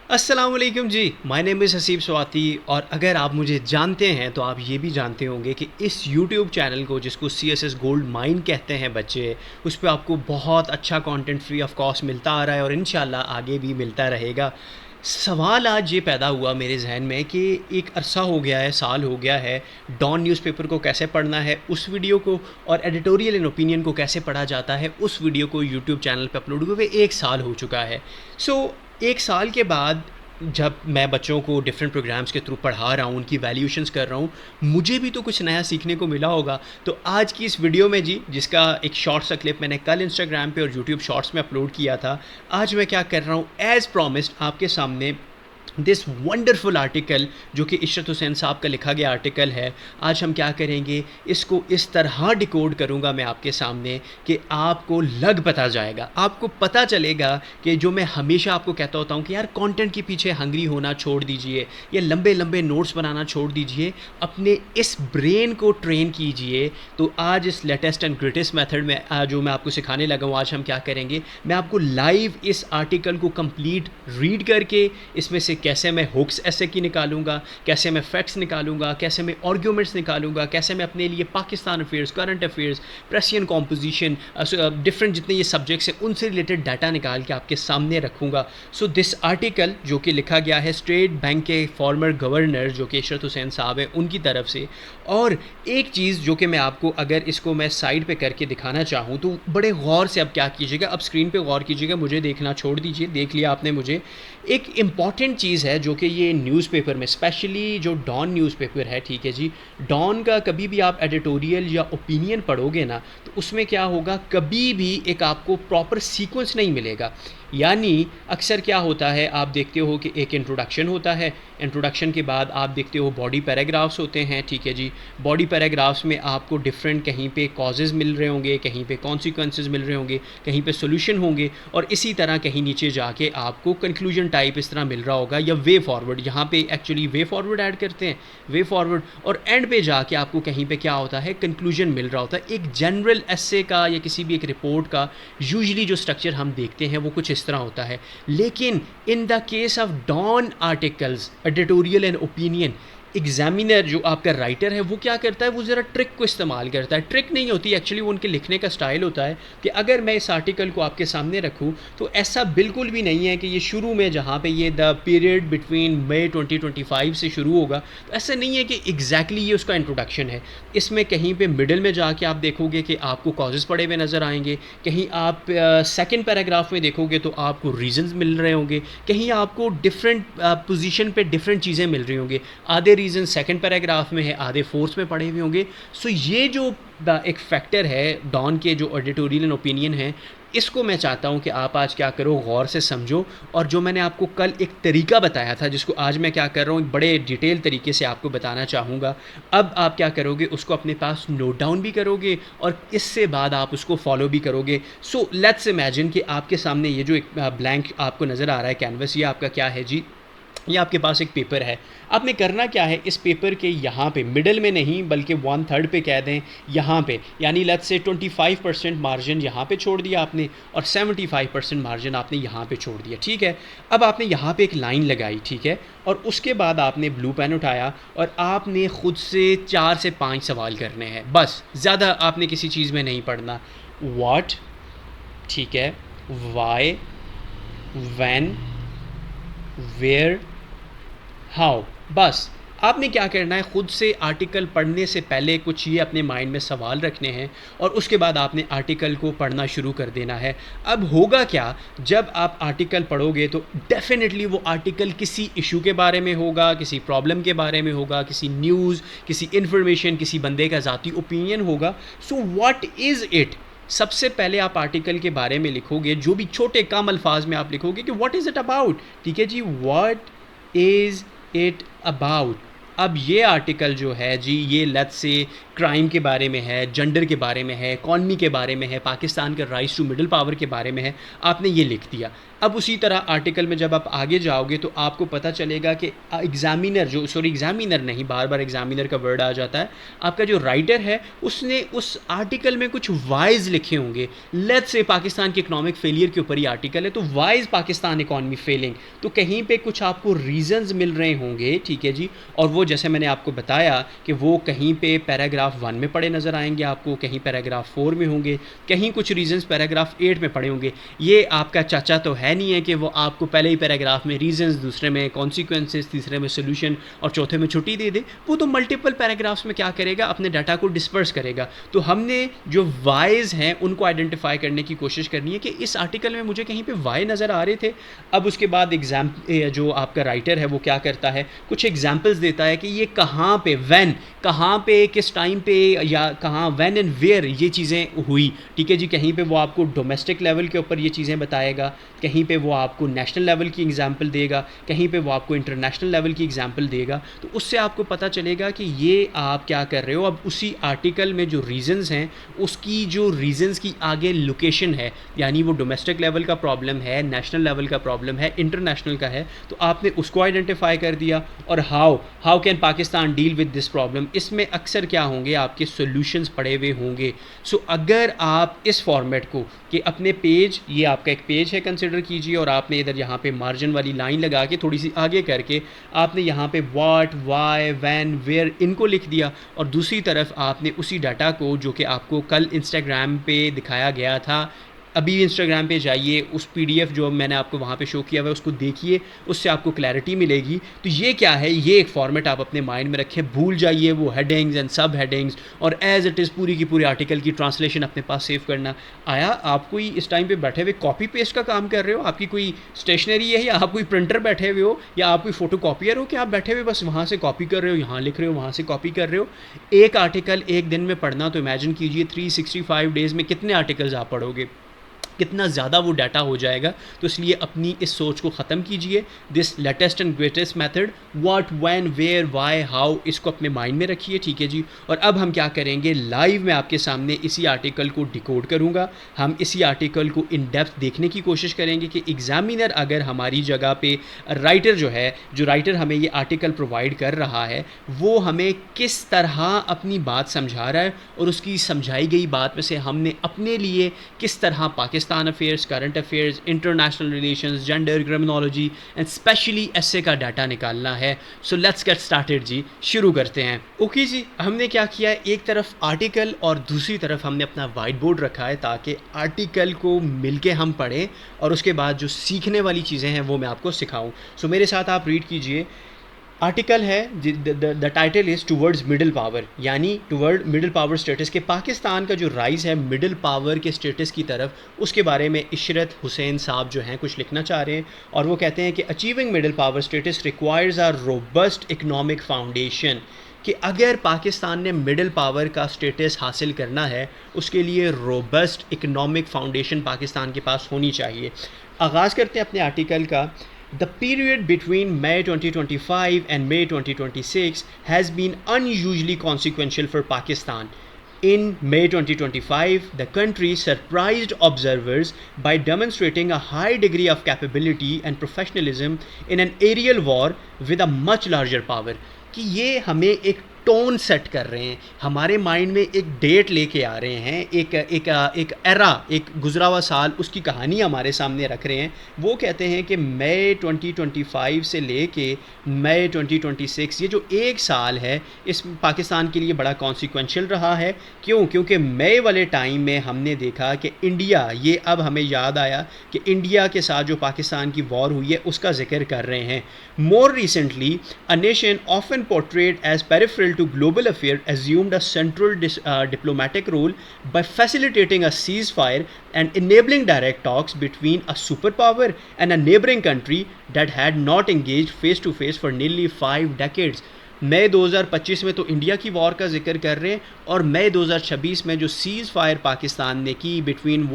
अस्सलाम वालेकुम जी। My name is Haseeb Swati. और अगर आप मुझे जानते हैं तो आप ये भी जानते होंगे कि इस यूट्यूब चैनल को, जिसको CSS गोल्ड माइन कहते हैं बच्चे, उस पे आपको बहुत अच्छा कंटेंट फ्री ऑफ कॉस्ट मिलता आ रहा है और इंशाल्लाह आगे भी मिलता रहेगा। सवाल आज ये पैदा हुआ मेरे जहन में कि एक अरसा हो गया है, साल हो गया है, डॉन न्यूज़पेपर को कैसे पढ़ना है उस वीडियो को, और एडिटोरियल एंड ओपिनियन को कैसे पढ़ा जाता है उस वीडियो को यूट्यूब चैनल पे अपलोड हुए 1 साल हो चुका है। सो 1 साल के बाद जब मैं बच्चों को डिफरेंट प्रोग्राम्स के थ्रू पढ़ा रहा हूँ, उनकी वैल्यूएशंस कर रहा हूँ, मुझे भी तो कुछ नया सीखने को मिला होगा। तो आज की इस वीडियो में जी, जिसका एक शॉर्ट सा क्लिप मैंने कल इंस्टाग्राम पे और यूट्यूब शॉर्ट्स में अपलोड किया था, आज मैं क्या कर रहा हूँ, एज़ प्रॉमिस्ड आपके सामने दिस वंडरफुल आर्टिकल, जो कि इशरत हुसैन साहब का लिखा गया आर्टिकल है। आज हम क्या करेंगे, इसको इस तरह डिकोड करूँगा मैं आपके सामने कि आपको लग पता जाएगा, आपको पता चलेगा कि जो मैं हमेशा आपको कहता होता हूँ कि यार कंटेंट के पीछे हंग्री होना छोड़ दीजिए, ये लंबे लंबे नोट्स बनाना छोड़ दीजिए, अपने इस ब्रेन को ट्रेन कीजिए। तो आज इस लेटेस्ट एंड ग्रेटेस्ट मेथड में जो मैं आपको सिखाने लगा हूँ, आज हम क्या करेंगे, मैं आपको लाइव इस आर्टिकल को कंप्लीट रीड करके इसमें से कैसे मैं हुक्स ऐसे की निकालूंगा, कैसे मैं फैक्ट्स निकालूंगा, कैसे मैं आर्ग्यूमेंट्स निकालूंगा, कैसे मैं अपने लिए Pakistan affairs, current affairs, precis composition, different जितने ये सब्जेक्ट्स हैं उनसे रिलेटेड डाटा निकाल के आपके सामने रखूँगा। सो दिस आर्टिकल जो कि लिखा गया है स्टेट बैंक के फॉर्मर गवर्नर जो कि इशरत हुसैन साहब हैं उनकी तरफ से। और एक चीज़ जो कि मैं आपको, अगर इसको मैं साइड पे करके दिखाना चाहूँ तो बड़े गौर से अब क्या कीजिएगा, अब स्क्रीन पे गौर कीजिएगा, मुझे देखना छोड़ दीजिए, देख लिया आपने मुझे। एक इम्पॉर्टेंट चीज़ है जो कि ये न्यूज़पेपर में, स्पेशली जो डॉन न्यूज़पेपर है, ठीक है जी, डॉन का कभी भी आप एडिटोरियल या ओपिनियन पढ़ोगे ना, तो उसमें क्या होगा, कभी भी एक आपको प्रॉपर सीक्वेंस नहीं मिलेगा। यानी अक्सर क्या होता है, आप देखते हो कि एक इंट्रोडक्शन होता है, इंट्रोडक्शन के बाद आप देखते हो बॉडी पैराग्राफ्स होते हैं, ठीक है जी, बॉडी पैराग्राफ्स में आपको डिफरेंट कहीं पे कॉजेज़ मिल रहे होंगे, कहीं पे कॉन्सिक्वेंसेस मिल रहे होंगे, कहीं पे सोल्यूशन होंगे, और इसी तरह कहीं नीचे जाके आपको कंक्लूजन टाइप इस तरह मिल रहा होगा, या वे फॉरवर्ड, यहाँ पे एक्चुअली वे फॉरवर्ड ऐड करते हैं, वे फॉरवर्ड, और एंड पे जाके आपको कहीं पे क्या होता है, कंक्लूजन मिल रहा होता है। एक जनरल एसे का या किसी भी एक रिपोर्ट का यूजुअली जो स्ट्रक्चर हम देखते हैं वो कुछ इस तरह होता है। लेकिन in the case of Dawn articles, editorial and opinion, examiner जो आपका राइटर है वो क्या करता है, वो ज़रा ट्रिक को इस्तेमाल करता है। ट्रिक नहीं होती एक्चुअली, वो उनके लिखने का स्टाइल होता है कि अगर मैं इस आर्टिकल को आपके सामने रखूं तो ऐसा बिल्कुल भी नहीं है कि ये शुरू में जहाँ पे ये द पीरियड बिटवीन मई 2025 से शुरू होगा, तो ऐसा नहीं है कि एग्जैक्टली ये उसका इंट्रोडक्शन है। इसमें कहीं पे मिडिल में जाके आप देखोगे कि आपको कॉजेज़ पड़े हुए नज़र आएंगे, कहीं आप सेकेंड पैराग्राफ में देखोगे तो आपको रीजंस मिल रहे होंगे, कहीं आपको डिफरेंट पोजीशन पे डिफरेंट चीज़ें मिल रही होंगी, आधे रीज़न सेकंड पैराग्राफ में है, आधे फोर्थ में पढ़े हुए होंगे। सो ये जो एक फैक्टर है डॉन के, जो एडिटोरियल एंड ओपिनियन है, इसको मैं चाहता हूँ कि आप आज क्या करो, गौर से समझो। और जो मैंने आपको कल एक तरीका बताया था, जिसको आज मैं क्या कर रहा हूँ, बड़े डिटेल तरीके से आपको बताना चाहूँगा। अब आप क्या करोगे, उसको अपने पास नोट डाउन भी करोगे और इससे बाद आप उसको फॉलो भी करोगे। सो लेट्स इमेजिन कि आपके सामने ये जो एक ब्लैंक आपको नज़र आ रहा है कैनवस, ये आपका क्या है जी, ये आपके पास एक पेपर है। आपने करना क्या है, इस पेपर के यहाँ पे मिडल में नहीं बल्कि 1/3 पे कह दें, यहाँ पे, यानी लेट्स से 25% मार्जिन यहाँ पे छोड़ दिया आपने और 75% मार्जिन आपने यहाँ पे छोड़ दिया, ठीक है। अब आपने यहाँ पे एक लाइन लगाई, ठीक है, और उसके बाद आपने ब्लू पेन उठाया और आपने ख़ुद से 4 से 5 सवाल करने हैं, बस, ज़्यादा आपने किसी चीज़ में नहीं पढ़ना। व्हाट, ठीक है, वाई, व्हेन, वेयर, हाउ, बस। आपने क्या करना है, ख़ुद से आर्टिकल पढ़ने से पहले कुछ ये अपने माइंड में सवाल रखने हैं और उसके बाद आपने आर्टिकल को पढ़ना शुरू कर देना है। अब होगा क्या, जब आप आर्टिकल पढ़ोगे तो डेफिनेटली वो आर्टिकल किसी इशू के बारे में होगा, किसी प्रॉब्लम के बारे में होगा, किसी न्यूज़, किसी इन्फॉर्मेशन, किसी बंदे का ज़ाती ओपिनियन होगा। सो व्हाट इज़ इट, सबसे पहले आप आर्टिकल के बारे में लिखोगे, जो भी छोटे कम अल्फाज में आप लिखोगे कि व्हाट इज़ इट अबाउट, ठीक है जी, व्हाट इज़ इट अबाउट। अब ये आर्टिकल जो है जी, ये लेट्स से क्राइम के बारे में है, जेंडर के बारे में है, इकॉनमी के बारे में है, पाकिस्तान का राइज टू मिडिल पावर के बारे में है, आपने ये लिख दिया। अब उसी तरह आर्टिकल में जब आप आगे जाओगे तो आपको पता चलेगा कि एग्ज़ामिनर जो एग्ज़ामिनर नहीं, बार बार एग्ज़ामिनर का वर्ड आ जाता है, आपका जो राइटर है उसने उस आर्टिकल में कुछ वाइज लिखे होंगे। लेट्स से पाकिस्तान के इकोनॉमिक फेलियर के ऊपर ही आर्टिकल है, तो वाइज पाकिस्तान इकॉनमी फेलिंग, तो कहीं पे कुछ आपको रीजंस मिल रहे होंगे, ठीक है जी। और वो जैसे मैंने आपको बताया कि वो कहीं पे पैराग्राफ 1 में पढ़े नज़र आएंगे आपको, कहीं पैराग्राफ 4 में होंगे, कहीं कुछ रीजंस पैराग्राफ 8 में पढ़े होंगे। ये आपका चाचा तो है नहीं है कि वो आपको पहले ही पैराग्राफ में रीजंस, दूसरे में कॉन्सिक्वेंसेस, तीसरे में सोल्यूशन और चौथे में छुट्टी दे दे। वो तो मल्टीपल पैराग्राफ्स में क्या करेगा, अपने डाटा को डिस्पर्स करेगा। तो हमने जो वाइज हैं उनको आइडेंटिफाई करने की कोशिश करनी है कि इस आर्टिकल में मुझे कहीं पे वाई नज़र आ रहे थे। अब उसके बाद जो आपका राइटर है वो क्या करता है, कुछ एग्जाम्पल्स देता है कि ये कहाँ पे, व्हेन, कहाँ पे, किस टाइम पे, या कहाँ, व्हेन एंड वेयर ये चीज़ें हुई, ठीक है जी। कहीं पे वो आपको डोमेस्टिक लेवल के ऊपर ये चीज़ें बताएगा, कहीं पे वो आपको नेशनल लेवल की एग्जांपल देगा, कहीं पे वो आपको इंटरनेशनल लेवल की एग्जांपल देगा। तो उससे आपको पता चलेगा कि ये आप क्या कर रहे हो। अब उसी आर्टिकल में जो रीजंस हैं, उसकी जो रीजंस की आगे लोकेशन है, यानी वो डोमेस्टिक लेवल का प्रॉब्लम है, नेशनल लेवल का प्रॉब्लम है, इंटरनेशनल का है, तो आपने उसको आइडेंटिफाई कर दिया। और how can Pakistan deal with this problem, इसमें अक्सर क्या होंगे, आपके सोल्यूशंस पड़े हुए होंगे। सो अगर आप इस फॉर्मेट को कि अपने पेज, ये आपका एक पेज है कंसिडर कीजिए, और आपने इधर यहाँ पे मार्जिन वाली लाइन लगा के थोड़ी सी आगे करके आपने यहाँ पे व्हाट, वाई, व्हेन, वेयर इनको लिख दिया, और दूसरी तरफ आपने उसी डाटा को जो कि आपको कल इंस्टाग्राम पे दिखाया गया था, अभी इंस्टाग्राम पे जाइए, उस पीडीएफ जो मैंने आपको वहाँ पे शो किया हुआ है उसको देखिए, उससे आपको क्लैरिटी मिलेगी। तो ये क्या है, ये एक फॉर्मेट आप अपने माइंड में रखें, भूल जाइए वो हेडिंग्स एंड सब हेडिंग्स, और एज इट इज़ पूरी की पूरी आर्टिकल की ट्रांसलेशन अपने पास सेव करना। आया आप कोई इस टाइम पे बैठे हुए कॉपी पेस्ट का काम कर रहे हो, आपकी कोई स्टेशनरी है, या आप कोई प्रिंटर बैठे हुए हो, या आप कोई फोटो कॉपियर हो, कि आप बैठे हुए बस वहाँ से कॉपी कर रहे हो, यहाँ लिख रहे हो, वहाँ से कॉपी कर रहे हो। एक आर्टिकल एक दिन में पढ़ना, तो इमेजिन कीजिए 365 डेज़ में कितने आर्टिकल्स आप पढ़ोगे, कितना ज़्यादा वो डाटा हो जाएगा। तो इसलिए अपनी इस सोच को ख़त्म कीजिए। This latest and greatest method, what, when, where, why, how, इसको अपने माइंड में रखिए, ठीक है जी। और अब हम क्या करेंगे, लाइव में आपके सामने इसी आर्टिकल को डिकोड करूँगा। हम इसी आर्टिकल को इन डेप्थ देखने की कोशिश करेंगे कि एग्ज़ामिनर अगर हमारी जगह पे राइटर जो राइटर हमें ये आर्टिकल प्रोवाइड कर रहा है, वो हमें किस तरह अपनी बात समझा रहा है, और उसकी समझाई गई बात में से हमने अपने लिए किस तरह Pakistan affairs, current affairs, international relations, gender, criminology and specially SA का डाटा निकालना है। सो लेट्स गेट स्टार्टेड जी, शुरू करते हैं। ओके जी, हमने क्या किया है, एक तरफ आर्टिकल और दूसरी तरफ हमने अपना वाइट बोर्ड रखा है, ताकि आर्टिकल को मिलके हम पढ़ें और उसके बाद जो सीखने वाली चीज़ें हैं वो मैं आपको सिखाऊं। सो मेरे साथ आप रीड कीजिए। आर्टिकल है, the title is towards middle power, यानी टूवर्ड मिडिल पावर स्टेटस, के पाकिस्तान का जो राइज़ है मिडिल पावर के स्टेटस की तरफ, उसके बारे में इशरत हुसैन साहब जो हैं कुछ लिखना चाह रहे हैं। और वो कहते हैं कि achieving middle power status requires a robust economic foundation, कि अगर पाकिस्तान ने मिडिल पावर का स्टेटस हासिल करना है, उसके लिए रोबस्ट इकनॉमिक फाउंडेशन पाकिस्तान के पास होनी चाहिए। आगाज़ करते हैं अपने आर्टिकल का। The period between May 2025 and May 2026 has been unusually consequential for Pakistan. In May 2025, the country surprised observers by demonstrating a high degree of capability and professionalism in an aerial war with a much larger power. कि ये हमें एक tone set कर रहे हैं, हमारे mind में एक डेट लेके आ रहे हैं, एक एरा, एक गुजरा हुआ साल, उसकी कहानी हमारे सामने रख रहे हैं। वो कहते हैं कि मई 2025 से लेके मई 2026, ये जो एक साल है, इस पाकिस्तान के लिए बड़ा कॉन्सिक्वेंशियल रहा है। क्यों? क्योंकि मई वाले टाइम में हमने देखा कि इंडिया, ये अब हमें याद आया कि इंडिया के साथ जो पाकिस्तान की वॉर हुई है उसका जिक्र कर रहे हैं। More recently a nation often portrayed as peripheral to global affair assumed a central diplomatic role by facilitating a ceasefire and enabling direct talks between a superpower and a neighboring country that had not engaged face to face for nearly 5 decades. मई 2025 में तो India की war का जिक्र कर रहे हैं, और मई 2026 में जो सीज़ फायर पाकिस्तान ने की बिटवीन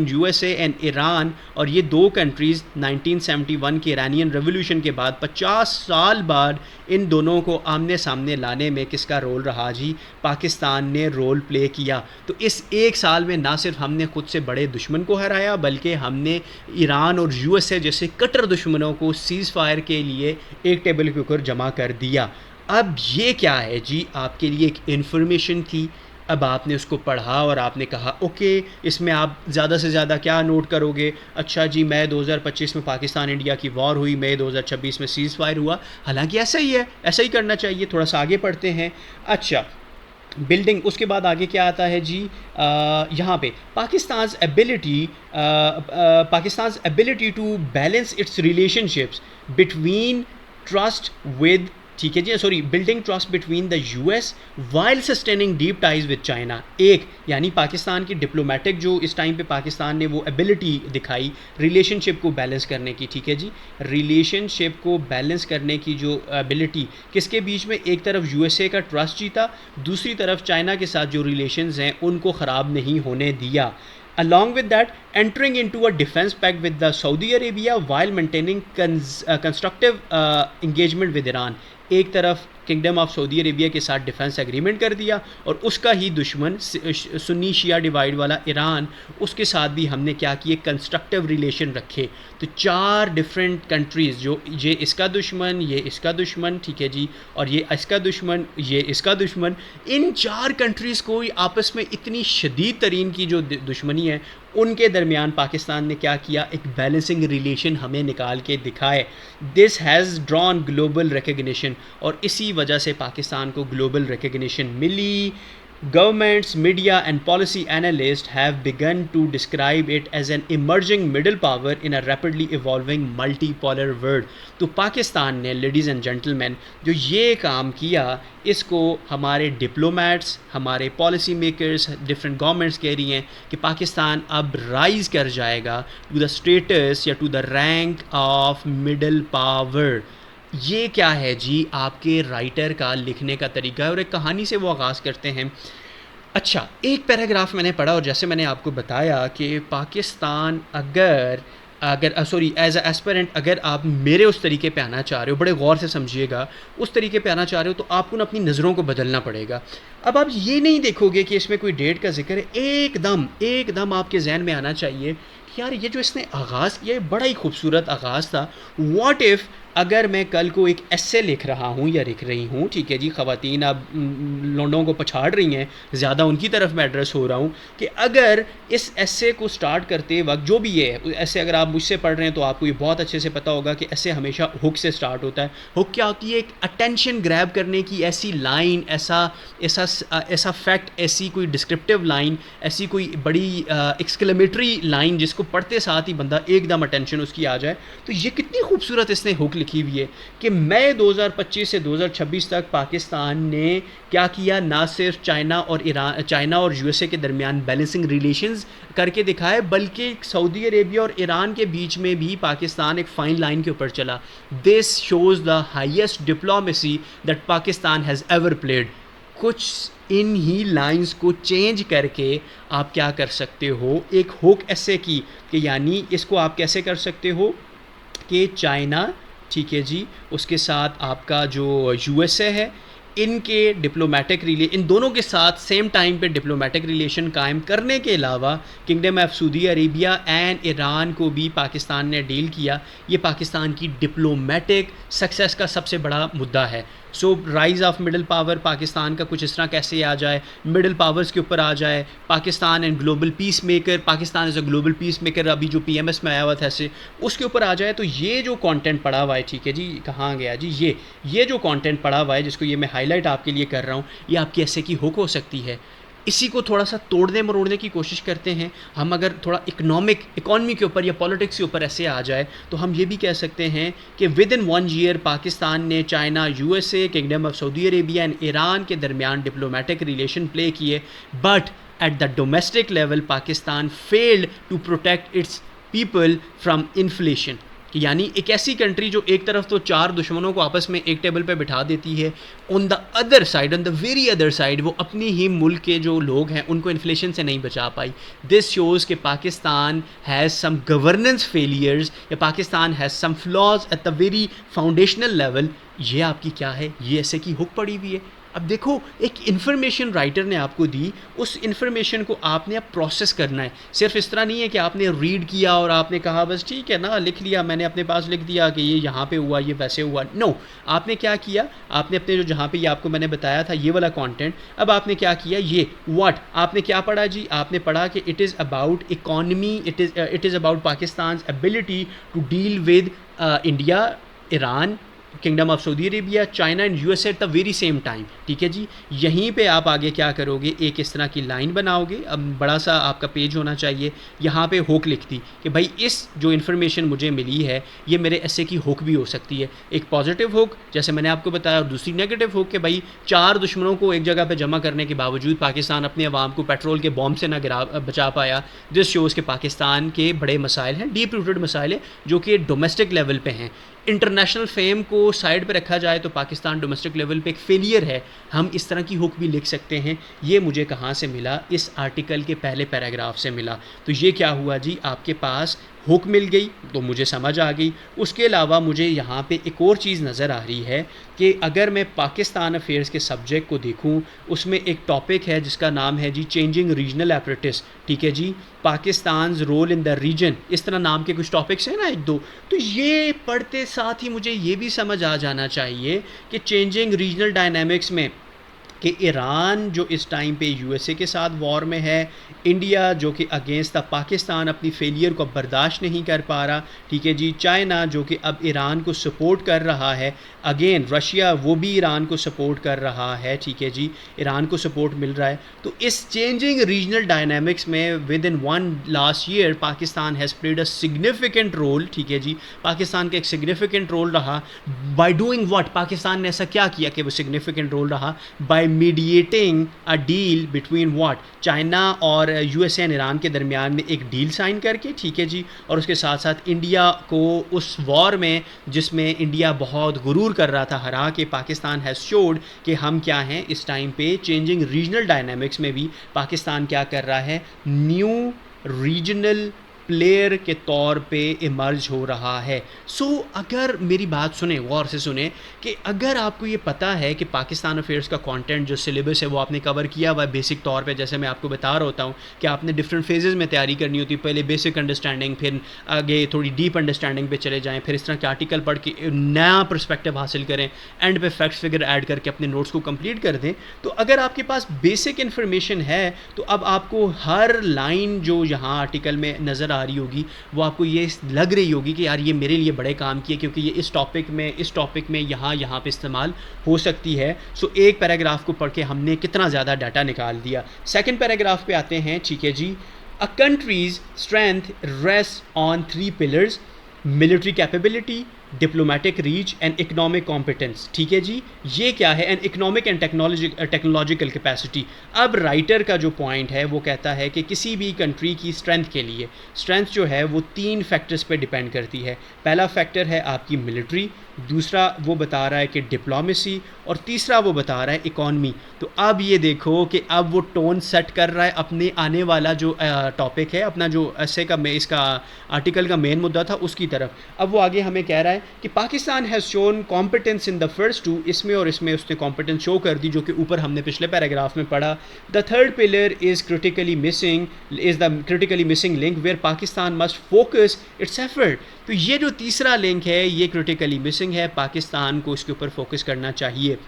यूएसए एंड ईरान, और ये दो कंट्रीज़ 1971 के ईरानियन रेवोल्यूशन के बाद 50 साल बाद इन दोनों को आमने सामने लाने में किसका रोल रहा जी? पाकिस्तान ने रोल प्ले किया। तो इस एक साल में ना सिर्फ हमने खुद से बड़े दुश्मन को हराया, बल्कि हमने ईरान और यूएसए जैसे कट्टर दुश्मनों को सीज़ फायर के लिए एक टेबल के ऊपर जमा कर दिया। अब ये क्या है जी? आपके लिए एक इन्फॉर्मेशन थी, अब आपने उसको पढ़ा और आपने कहा ओके, इसमें आप ज़्यादा से ज़्यादा क्या नोट करोगे? अच्छा जी, मई 2025 में पाकिस्तान इंडिया की वॉर हुई, मई 2026 में सीज़ फायर हुआ। हालांकि ऐसा ही है, ऐसा ही करना चाहिए। थोड़ा सा आगे पढ़ते हैं। अच्छा, बिल्डिंग, उसके बाद आगे क्या आता है जी? यहाँ पे Pakistan ability to balance its relationships between trust with, ठीक है जी, sorry, building trust between the US while sustaining deep ties with China. एक यानी पाकिस्तान की डिप्लोमेटिक जो इस टाइम पे पाकिस्तान ने वो एबिलिटी दिखाई रिलेशनशिप को बैलेंस करने की, ठीक है जी, रिलेशनशिप को बैलेंस करने की जो एबिलिटी किसके बीच में? एक तरफ यूएसए का ट्रस्ट जीता, दूसरी तरफ चाइना के साथ जो रिलेशंस हैं उनको ख़राब नहीं होने दिया। Along with that, entering into a defense pact with the Saudi Arabia while maintaining constructive engagement with Iran. एक तरफ किंगडम ऑफ सऊदी अरेबिया के साथ डिफेंस एग्रीमेंट कर दिया, और उसका ही दुश्मन सुन्नी शिया डिवाइड वाला ईरान, उसके साथ भी हमने क्या किए? कंस्ट्रक्टिव रिलेशन रखे। तो 4 डिफरेंट कंट्रीज़, जो ये इसका दुश्मन, ये इसका दुश्मन, ठीक है जी, और ये इसका दुश्मन, ये इसका दुश्मन, इन 4 कंट्रीज़ को आपस में इतनी शदीद तरीन की जो दुश्मनी है, उनके दरमियान पाकिस्तान ने क्या किया? एक बैलेंसिंग रिलेशन हमें निकाल के दिखाए। This has drawn global recognition, और इसी वजह से पाकिस्तान को ग्लोबल रिकग्निशन मिली। Governments, media and policy analysts have begun to describe it as an emerging middle power in a rapidly evolving multipolar world. तो पाकिस्तान ने, लेडीज़ एंड जेंटलमैन, जो ये काम किया, इसको हमारे डिप्लोमेट्स, हमारे पॉलिसी मेकर्स, डिफरेंट गवर्नमेंट्स कह रही हैं कि पाकिस्तान अब राइज़ कर जाएगा टू द स्टेटस या to the rank of middle power. ये क्या है जी? आपके राइटर का लिखने का तरीका है, और एक कहानी से वो आगाज़ करते हैं। अच्छा, एक पैराग्राफ मैंने पढ़ा, और जैसे मैंने आपको बताया कि पाकिस्तान अगर सॉरी, एज एस्पिरेंट, अगर आप मेरे उस तरीके पे आना चाह रहे हो, बड़े गौर से समझिएगा, उस तरीके पे आना चाह रहे हो, तो आपको ना अपनी नज़रों को बदलना पड़ेगा। अब आप ये नहीं देखोगे कि इसमें कोई डेट का जिक्र है, एकदम आपके जहन में आना चाहिए कि यार ये जो इसने आगाज़ किया, बड़ा ही खूबसूरत आगाज़ था। व्हाट इफ़ अगर मैं कल को एक एस्से लिख रहा हूँ या लिख रही हूँ, ठीक है जी, ख़वातीन अब लौंडों को पछाड़ रही हैं, ज़्यादा उनकी तरफ मैं एड्रेस हो रहा हूँ, कि अगर इस एस्से को स्टार्ट करते वक्त, जो भी ये है एस्से, अगर आप मुझसे पढ़ रहे हैं तो आपको ये बहुत अच्छे से पता होगा कि एस्से हमेशा हुक से स्टार्ट होता है। हुक क्या होती है? एक अटेंशन ग्रैब करने की ऐसी लाइन, ऐसा फैक्ट, ऐसी कोई डिस्क्रिप्टिव लाइन, ऐसी कोई बड़ी एक्सक्लेमेटरी लाइन जिसको पढ़ते साथ ही बंदा एकदम अटेंशन उसकी आ जाए। तो ये कितनी खूबसूरत इसने हुक लिखी हुई है कि मई 2025 से 2026 तक पाकिस्तान ने क्या किया? ना सिर्फ चाइना और यूएसए के दरमियान बैलेंसिंग रिलेशंस करके दिखाए, बल्कि सऊदी अरेबिया और ईरान के बीच में भी पाकिस्तान एक फाइन लाइन के ऊपर चला। This shows the highest diplomacy that Pakistan has ever played. कुछ इन ही लाइंस को चेंज करके आप क्या कर सकते हो? एक हुक ऐसे की कि यानी इसको आप कैसे कर सकते हो कि चाइना, ठीक है जी, उसके साथ आपका जो यूएसए है, इनके डिप्लोमेटिक इन दोनों के साथ सेम टाइम पे डिप्लोमेटिक रिलेशन कायम करने के अलावा kingdom of Saudi Arabia and Iran को भी पाकिस्तान ने डील किया। ये पाकिस्तान की डिप्लोमेटिक सक्सेस का सबसे बड़ा मुद्दा है। So rise of middle power Pakistan का कुछ इस तरह कैसे आ जाए, मिडिल पावर्स के ऊपर आ जाए, Pakistan and global peace maker, Pakistan as a global peace maker, अभी जो पीएमएस में आया हुआ था ऐसे, उसके ऊपर आ जाए। तो ये जो कंटेंट पड़ा हुआ है, ठीक है जी, कहाँ गया जी, ये जो कंटेंट पड़ा हुआ है, जिसको ये मैं हाईलाइट आपके लिए कर रहा हूँ, ये आपकी ऐसे की हुक हो सकती है। इसी को थोड़ा सा तोड़ने मरोड़ने की कोशिश करते हैं हम। अगर थोड़ा इकॉनमी के ऊपर या पॉलिटिक्स के ऊपर ऐसे आ जाए तो हम ये भी कह सकते हैं कि विद इन 1 ईयर पाकिस्तान ने China, USA, kingdom of Saudi Arabia and Iran के दरमियान डिप्लोमेटिक रिलेशन प्ले किए, but at the domestic level Pakistan failed to protect its people from inflation. कि यानी एक ऐसी कंट्री जो एक तरफ तो 4 दुश्मनों को आपस में एक टेबल पे बिठा देती है, on the other side, on the very other side वो अपनी ही मुल्क के जो लोग हैं उनको इन्फ्लेशन से नहीं बचा पाई। दिस शोज़ कि Pakistan has some governance failures या Pakistan has some flaws at the very foundational level. ये आपकी क्या है, ये ऐसे की हुक पड़ी हुई है। अब देखो, एक इन्फॉर्मेशन राइटर ने आपको दी, उस इन्फॉर्मेशन को आपने अब प्रोसेस करना है। सिर्फ इस तरह नहीं है कि आपने रीड किया और आपने कहा बस ठीक है ना, लिख लिया, मैंने अपने पास लिख दिया कि ये यहाँ पे हुआ, ये वैसे हुआ। नो, आपने क्या किया, आपने अपने जो जहाँ पे ये आपको मैंने बताया था ये वाला कंटेंट, अब आपने क्या किया, ये व्हाट आपने क्या पढ़ा जी, आपने पढ़ा कि it is about economy, it is about Pakistan ability to deal with India, Iran, kingdom of Saudi Arabia, China and USA at the very same time. ठीक है जी, यहीं पे आप आगे क्या करोगे, एक इस तरह की लाइन बनाओगे। अब बड़ा सा आपका पेज होना चाहिए, यहाँ पे हुक लिख दी कि भाई इस जो इन्फॉर्मेशन मुझे मिली है ये मेरे ऐसे की हुक भी हो सकती है। एक पॉजिटिव हुक जैसे मैंने आपको बताया, और दूसरी नेगेटिव हुक कि भाई 4 दुश्मनों को एक जगह पे जमा करने के बावजूद पाकिस्तान अपने अवाम को पेट्रोल के बॉम्ब से ना बचा पाया। दिस शोज़ के पाकिस्तान के बड़े मसाइल हैं, डीप रूटेड मसाइल हैं जो कि डोमेस्टिक लेवल पे हैं। इंटरनेशनल फेम को साइड पे रखा जाए तो पाकिस्तान डोमेस्टिक लेवल पे एक फेलियर है। हम इस तरह की हुक भी लिख सकते हैं। ये मुझे कहाँ से मिला, इस आर्टिकल के पहले पैराग्राफ से मिला। तो ये क्या हुआ जी, आपके पास हुक मिल गई तो मुझे समझ आ गई। उसके अलावा मुझे यहाँ पे एक और चीज़ नज़र आ रही है कि अगर मैं पाकिस्तान अफेयर्स के सब्जेक्ट को देखूँ, उसमें एक टॉपिक है जिसका नाम है जी चेंजिंग रीजनल एपरेटिस। ठीक है जी, Pakistan role in the region, इस तरह नाम के कुछ टॉपिक्स हैं ना एक दो। तो ये पढ़ते साथ ही मुझे ये भी समझ आ जाना चाहिए कि चेंजिंग रीजनल डायनामिक्स में कि ईरान जो इस टाइम पे यूएसए के साथ वॉर में है, इंडिया जो कि अगेंस्ट द पाकिस्तान अपनी फेलियर को बर्दाश्त नहीं कर पा रहा। ठीक है जी, चाइना जो कि अब ईरान को सपोर्ट कर रहा है, अगेन रशिया वो भी ईरान को सपोर्ट कर रहा है। ठीक है जी, ईरान को सपोर्ट मिल रहा है। तो इस चेंजिंग रीजनल डायनामिक्स में within one last year Pakistan has played a significant role. ठीक है जी, पाकिस्तान का एक सिग्निफिकेंट रोल रहा। बाय डूइंग व्हाट, पाकिस्तान ने ऐसा क्या किया कि वो सिग्निफिकेंट रोल रहा, by mediating a deal between what, China और यूएसए एंड ईरान के दरमियान में एक डील साइन करके। ठीक है जी, और उसके साथ साथ इंडिया को उस वॉर में जिसमें इंडिया बहुत गुरूर कर रहा था हरा के, पाकिस्तान हैज़ शोड कि हम क्या हैं इस टाइम पे चेंजिंग रीजनल डायनामिक्स में भी पाकिस्तान क्या कर रहा है, न्यू रीजनल प्लेयर के तौर पे इमर्ज हो रहा है। सो अगर मेरी बात सुने, गौर से सुने, कि अगर आपको ये पता है कि पाकिस्तान अफेयर्स का कंटेंट जो सिलेबस है वो आपने कवर किया हुआ है बेसिक तौर पे, जैसे मैं आपको बता रहा होता हूँ कि आपने डिफरेंट फेजेस में तैयारी करनी होती है, पहले बेसिक अंडरस्टैंडिंग, फिर आगे थोड़ी डीप अंडरस्टैंडिंग पे चले जाएँ, फिर इस तरह के आर्टिकल पढ़ के नया पर्सपेक्टिव हासिल करें, एंड पे फैक्ट्स फिगर ऐड करके अपने नोट्स को कंप्लीट कर दें। तो अगर आपके पास बेसिक इन्फॉर्मेशन है तो अब आपको हर लाइन जो यहाँ आर्टिकल में नज़र आ रही होगी वो आपको ये लग रही होगी कि यार ये मेरे लिए बड़े काम की है, क्योंकि ये इस टॉपिक में यहाँ पे इस्तेमाल हो सकती है। सो एक पैराग्राफ को पढ़ के हमने कितना ज़्यादा डाटा निकाल दिया। सेकंड पैराग्राफ पे आते हैं। ठीक है जी, a country's strength rest on 3 pillars, military capability, diplomatic reach and economic competence. ठीक है जी, ये क्या है, and economic and technological capacity. अब राइटर का जो पॉइंट है वो कहता है कि किसी भी कंट्री की स्ट्रेंथ के लिए, स्ट्रेंथ जो है वो 3 फैक्टर्स पे डिपेंड करती है। पहला फैक्टर है आपकी मिलिट्री, दूसरा वो बता रहा है कि डिप्लोमेसी, और तीसरा वो बता रहा है इकॉनमी। तो अब ये देखो कि अब वो टोन सेट कर रहा है अपने आने वाला जो टॉपिक है, अपना जो ऐसे का इसका आर्टिकल का मेन मुद्दा था उसकी तरफ। अब वो आगे हमें कह रहा है कि Pakistan has shown competence in the first 2, इसमें और इसमें उसने कॉम्पिटेंस शो कर दी, जो कि ऊपर हमने पिछले पैराग्राफ में पढ़ा। The third pillar is critically missing link where Pakistan must focus its effort. तो ये जो तीसरा लिंक है ये क्रिटिकली मिसिंग है, पाकिस्तान को इसके ऊपर फोकस करना चाहिए।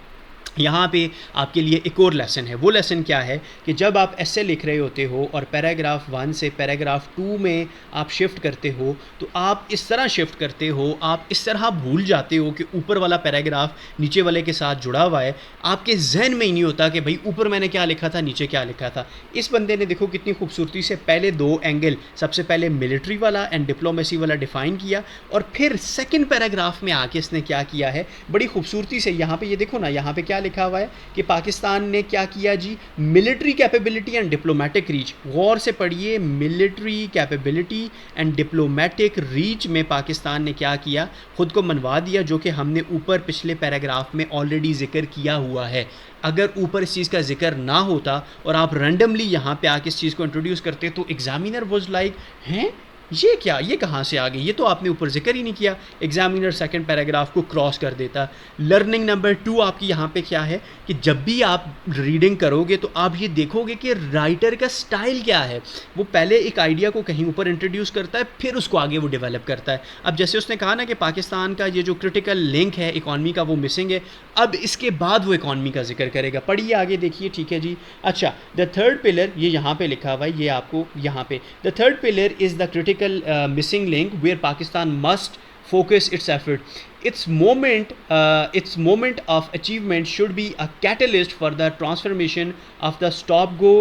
यहाँ पे आपके लिए एक और लेसन है। वो लेसन क्या है कि जब आप ऐसे लिख रहे होते हो और पैराग्राफ 1 से पैराग्राफ 2 में आप शिफ्ट करते हो तो आप इस तरह शिफ्ट करते हो, आप इस तरह भूल जाते हो कि ऊपर वाला पैराग्राफ नीचे वाले के साथ जुड़ा हुआ है। आपके जहन में ही नहीं होता कि भाई ऊपर मैंने क्या लिखा था, नीचे क्या लिखा था। इस बंदे ने देखो कितनी खूबसूरती से पहले 2 एंगल, सबसे पहले मिलिट्री वाला एंड डिप्लोमेसी वाला डिफ़ाइन किया, और फिर सेकेंड पैराग्राफ में आके इसने क्या किया है, बड़ी खूबसूरती से यहाँ पर ये देखो ना, यहाँ पर क्या लिखा हुआ है कि पाकिस्तान ने क्या किया जी, military capability and diplomatic reach. गौर से पढ़िए, military capability and diplomatic reach में पाकिस्तान ने क्या किया, खुद को मनवा दिया, जो कि हमने ऊपर पिछले पैराग्राफ में ऑलरेडी जिक्र किया हुआ है। अगर ऊपर इस चीज़ का जिक्र ना होता और आप रैंडमली यहाँ पे आके इस चीज़ को इंट्रोड्यूस करते तो एग्जामिनर वाज लाइक, हैं ये क्या, ये कहाँ से आ गई, ये तो आपने ऊपर जिक्र ही नहीं किया। एग्जामिनर सेकंड पैराग्राफ को क्रॉस कर देता। लर्निंग नंबर 2 आपकी यहाँ पे क्या है कि जब भी आप रीडिंग करोगे तो आप ये देखोगे कि राइटर का स्टाइल क्या है। वो पहले एक आइडिया को कहीं ऊपर इंट्रोड्यूस करता है, फिर उसको आगे वो डेवलप करता है। अब जैसे उसने कहा ना कि पाकिस्तान का ये जो क्रिटिकल लिंक है इकॉनमी का वो मिसिंग है, अब इसके बाद वो इकॉनमी का जिक्र करेगा। पढ़िए आगे देखिए, ठीक है जी। अच्छा, द थर्ड पिलर, ये यहाँ पे लिखा हुआ है, ये आपको यहाँ पे, the third pillar is the critical missing link where Pakistan must focus its effort. Its moment of achievement should be a catalyst for the transformation of the stop-go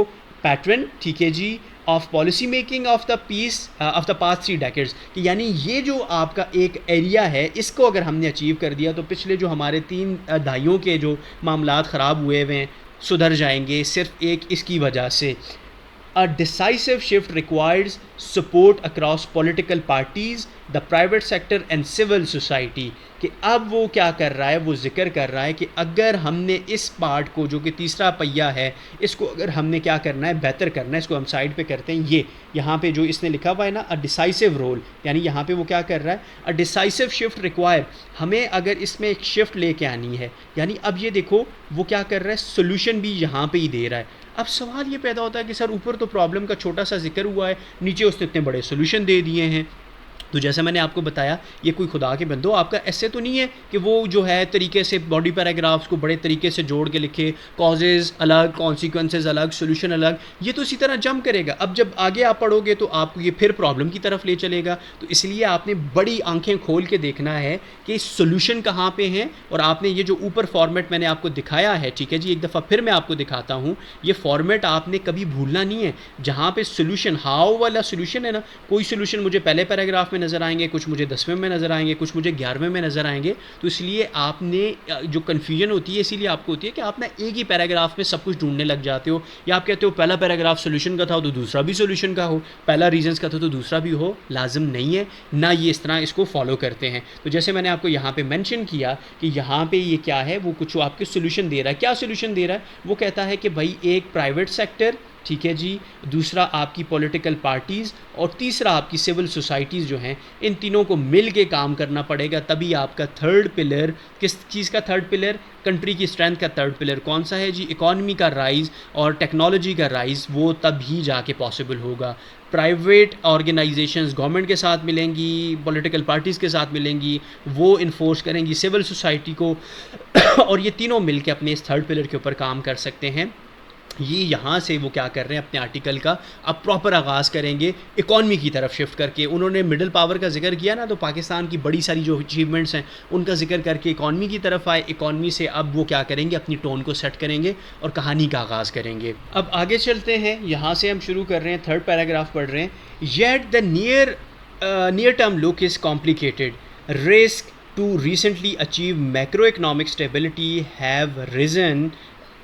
pattern, ठीक है जी, of policy making of the peace of the past 3 decades। कि यानी ये जो आपका एक area है, इसको अगर हमने अचीव कर दिया तो पिछले जो हमारे 3 दहाइयों के जो मामलात ख़राब हुए हुए हैं सुधर जाएंगे, सिर्फ एक इसकी वजह से। A decisive shift requires support across political parties, the private sector and civil society। कि अब वो क्या कर रहा है, वो जिक्र कर रहा है कि अगर हमने इस पार्ट को, जो कि तीसरा पहिया है, इसको अगर हमने क्या करना है, बेहतर करना है, इसको हम साइड पे करते हैं। ये यहाँ पे जो इसने लिखा हुआ है ना, अ डिसाइसिव रोल, यानी यहाँ पे वो क्या कर रहा है, अ डिसाइसिव शिफ्ट रिक्वायर, हमें अगर इसमें एक शिफ्ट लेके आनी है, यानी अब ये देखो वो क्या कर रहा है, सोल्यूशन भी यहाँ पे ही दे रहा है। अब सवाल ये पैदा होता है कि सर ऊपर तो प्रॉब्लम का छोटा सा जिक्र हुआ है, नीचे उसने इतने बड़े सोल्यूशन दे दिए हैं। तो जैसे मैंने आपको बताया, ये कोई खुदा के बंदो आपका ऐसे तो नहीं है कि वो जो है तरीके से बॉडी पैराग्राफ्स को बड़े तरीके से जोड़ के लिखे, कॉजेज़ अलग, कॉन्सिक्वेंसेज अलग, सोल्यूशन अलग, ये तो इसी तरह जंप करेगा। अब जब आगे आप पढ़ोगे तो आपको ये फिर प्रॉब्लम की तरफ ले चलेगा। तो इसलिए आपने बड़ी आंखें खोल के देखना है कि सोल्यूशन कहाँ पे हैं, और आपने ये जो ऊपर फॉर्मेट मैंने आपको दिखाया है, ठीक है जी, एक दफ़ा फिर मैं आपको दिखाता हूँ, ये फॉर्मेट आपने कभी भूलना नहीं है। जहाँ पे सोल्यूशन, हाउ वाला सोल्यूशन है ना, कोई सोल्यूशन मुझे पहले पैराग्राफ में नज़र आएंगे, कुछ मुझे 10वें में नज़र आएंगे, कुछ मुझे 11वें में नज़र आएंगे। तो इसलिए आपने जो कन्फ्यूजन होती है, इसीलिए आपको होती है कि आप ना एक ही पैराग्राफ में सब कुछ ढूंढने लग जाते हो, या आप कहते हो पहला पैराग्राफ सोल्यूशन का था तो दूसरा भी सोल्यूशन का हो, पहला रीजंस का था तो दूसरा भी हो। लाजिम नहीं है ना, ये इस तरह इसको फॉलो करते हैं। तो जैसे मैंने आपको यहाँ पे मेंशन किया कि यहाँ पे ये क्या है, वो कुछ आपके सोल्यूशन दे रहा है। क्या सोल्यूशन दे रहा है? वो कहता है कि भाई एक प्राइवेट सेक्टर, ठीक है जी, दूसरा आपकी पॉलिटिकल पार्टीज़, और तीसरा आपकी सिविल सोसाइटीज़ जो हैं, इन तीनों को मिल के काम करना पड़ेगा, तभी आपका थर्ड पिलर, किस चीज़ का थर्ड पिलर, कंट्री की स्ट्रेंथ का थर्ड पिलर कौन सा है जी, इकॉनमी का राइज़ और टेक्नोलॉजी का राइज़, वो तभी जाके पॉसिबल होगा। प्राइवेट ऑर्गेनाइजेशंस गवर्नमेंट के साथ मिलेंगी, पॉलिटिकल पार्टीज़ के साथ मिलेंगी, वो इन्फोर्स करेंगी सिविल सोसाइटी को और ये तीनों मिल के अपने इस थर्ड पिलर के ऊपर काम कर सकते हैं। ये यहाँ से वो क्या कर रहे हैं, अपने आर्टिकल का अब प्रॉपर आगाज़ करेंगे इकॉनमी की तरफ शिफ्ट करके। उन्होंने मिडिल पावर का जिक्र किया ना, तो पाकिस्तान की बड़ी सारी जो अचीवमेंट्स हैं उनका जिक्र करके इकॉनमी की तरफ आए। इकॉनमी से अब वो क्या करेंगे, अपनी टोन को सेट करेंगे और कहानी का आगाज़ करेंगे। अब आगे चलते हैं, यहाँ से हम शुरू कर रहे हैं, थर्ड पैराग्राफ पढ़ रहे हैं। Yet the near term look is complicated, risk to recently achieve macro economic stability have risen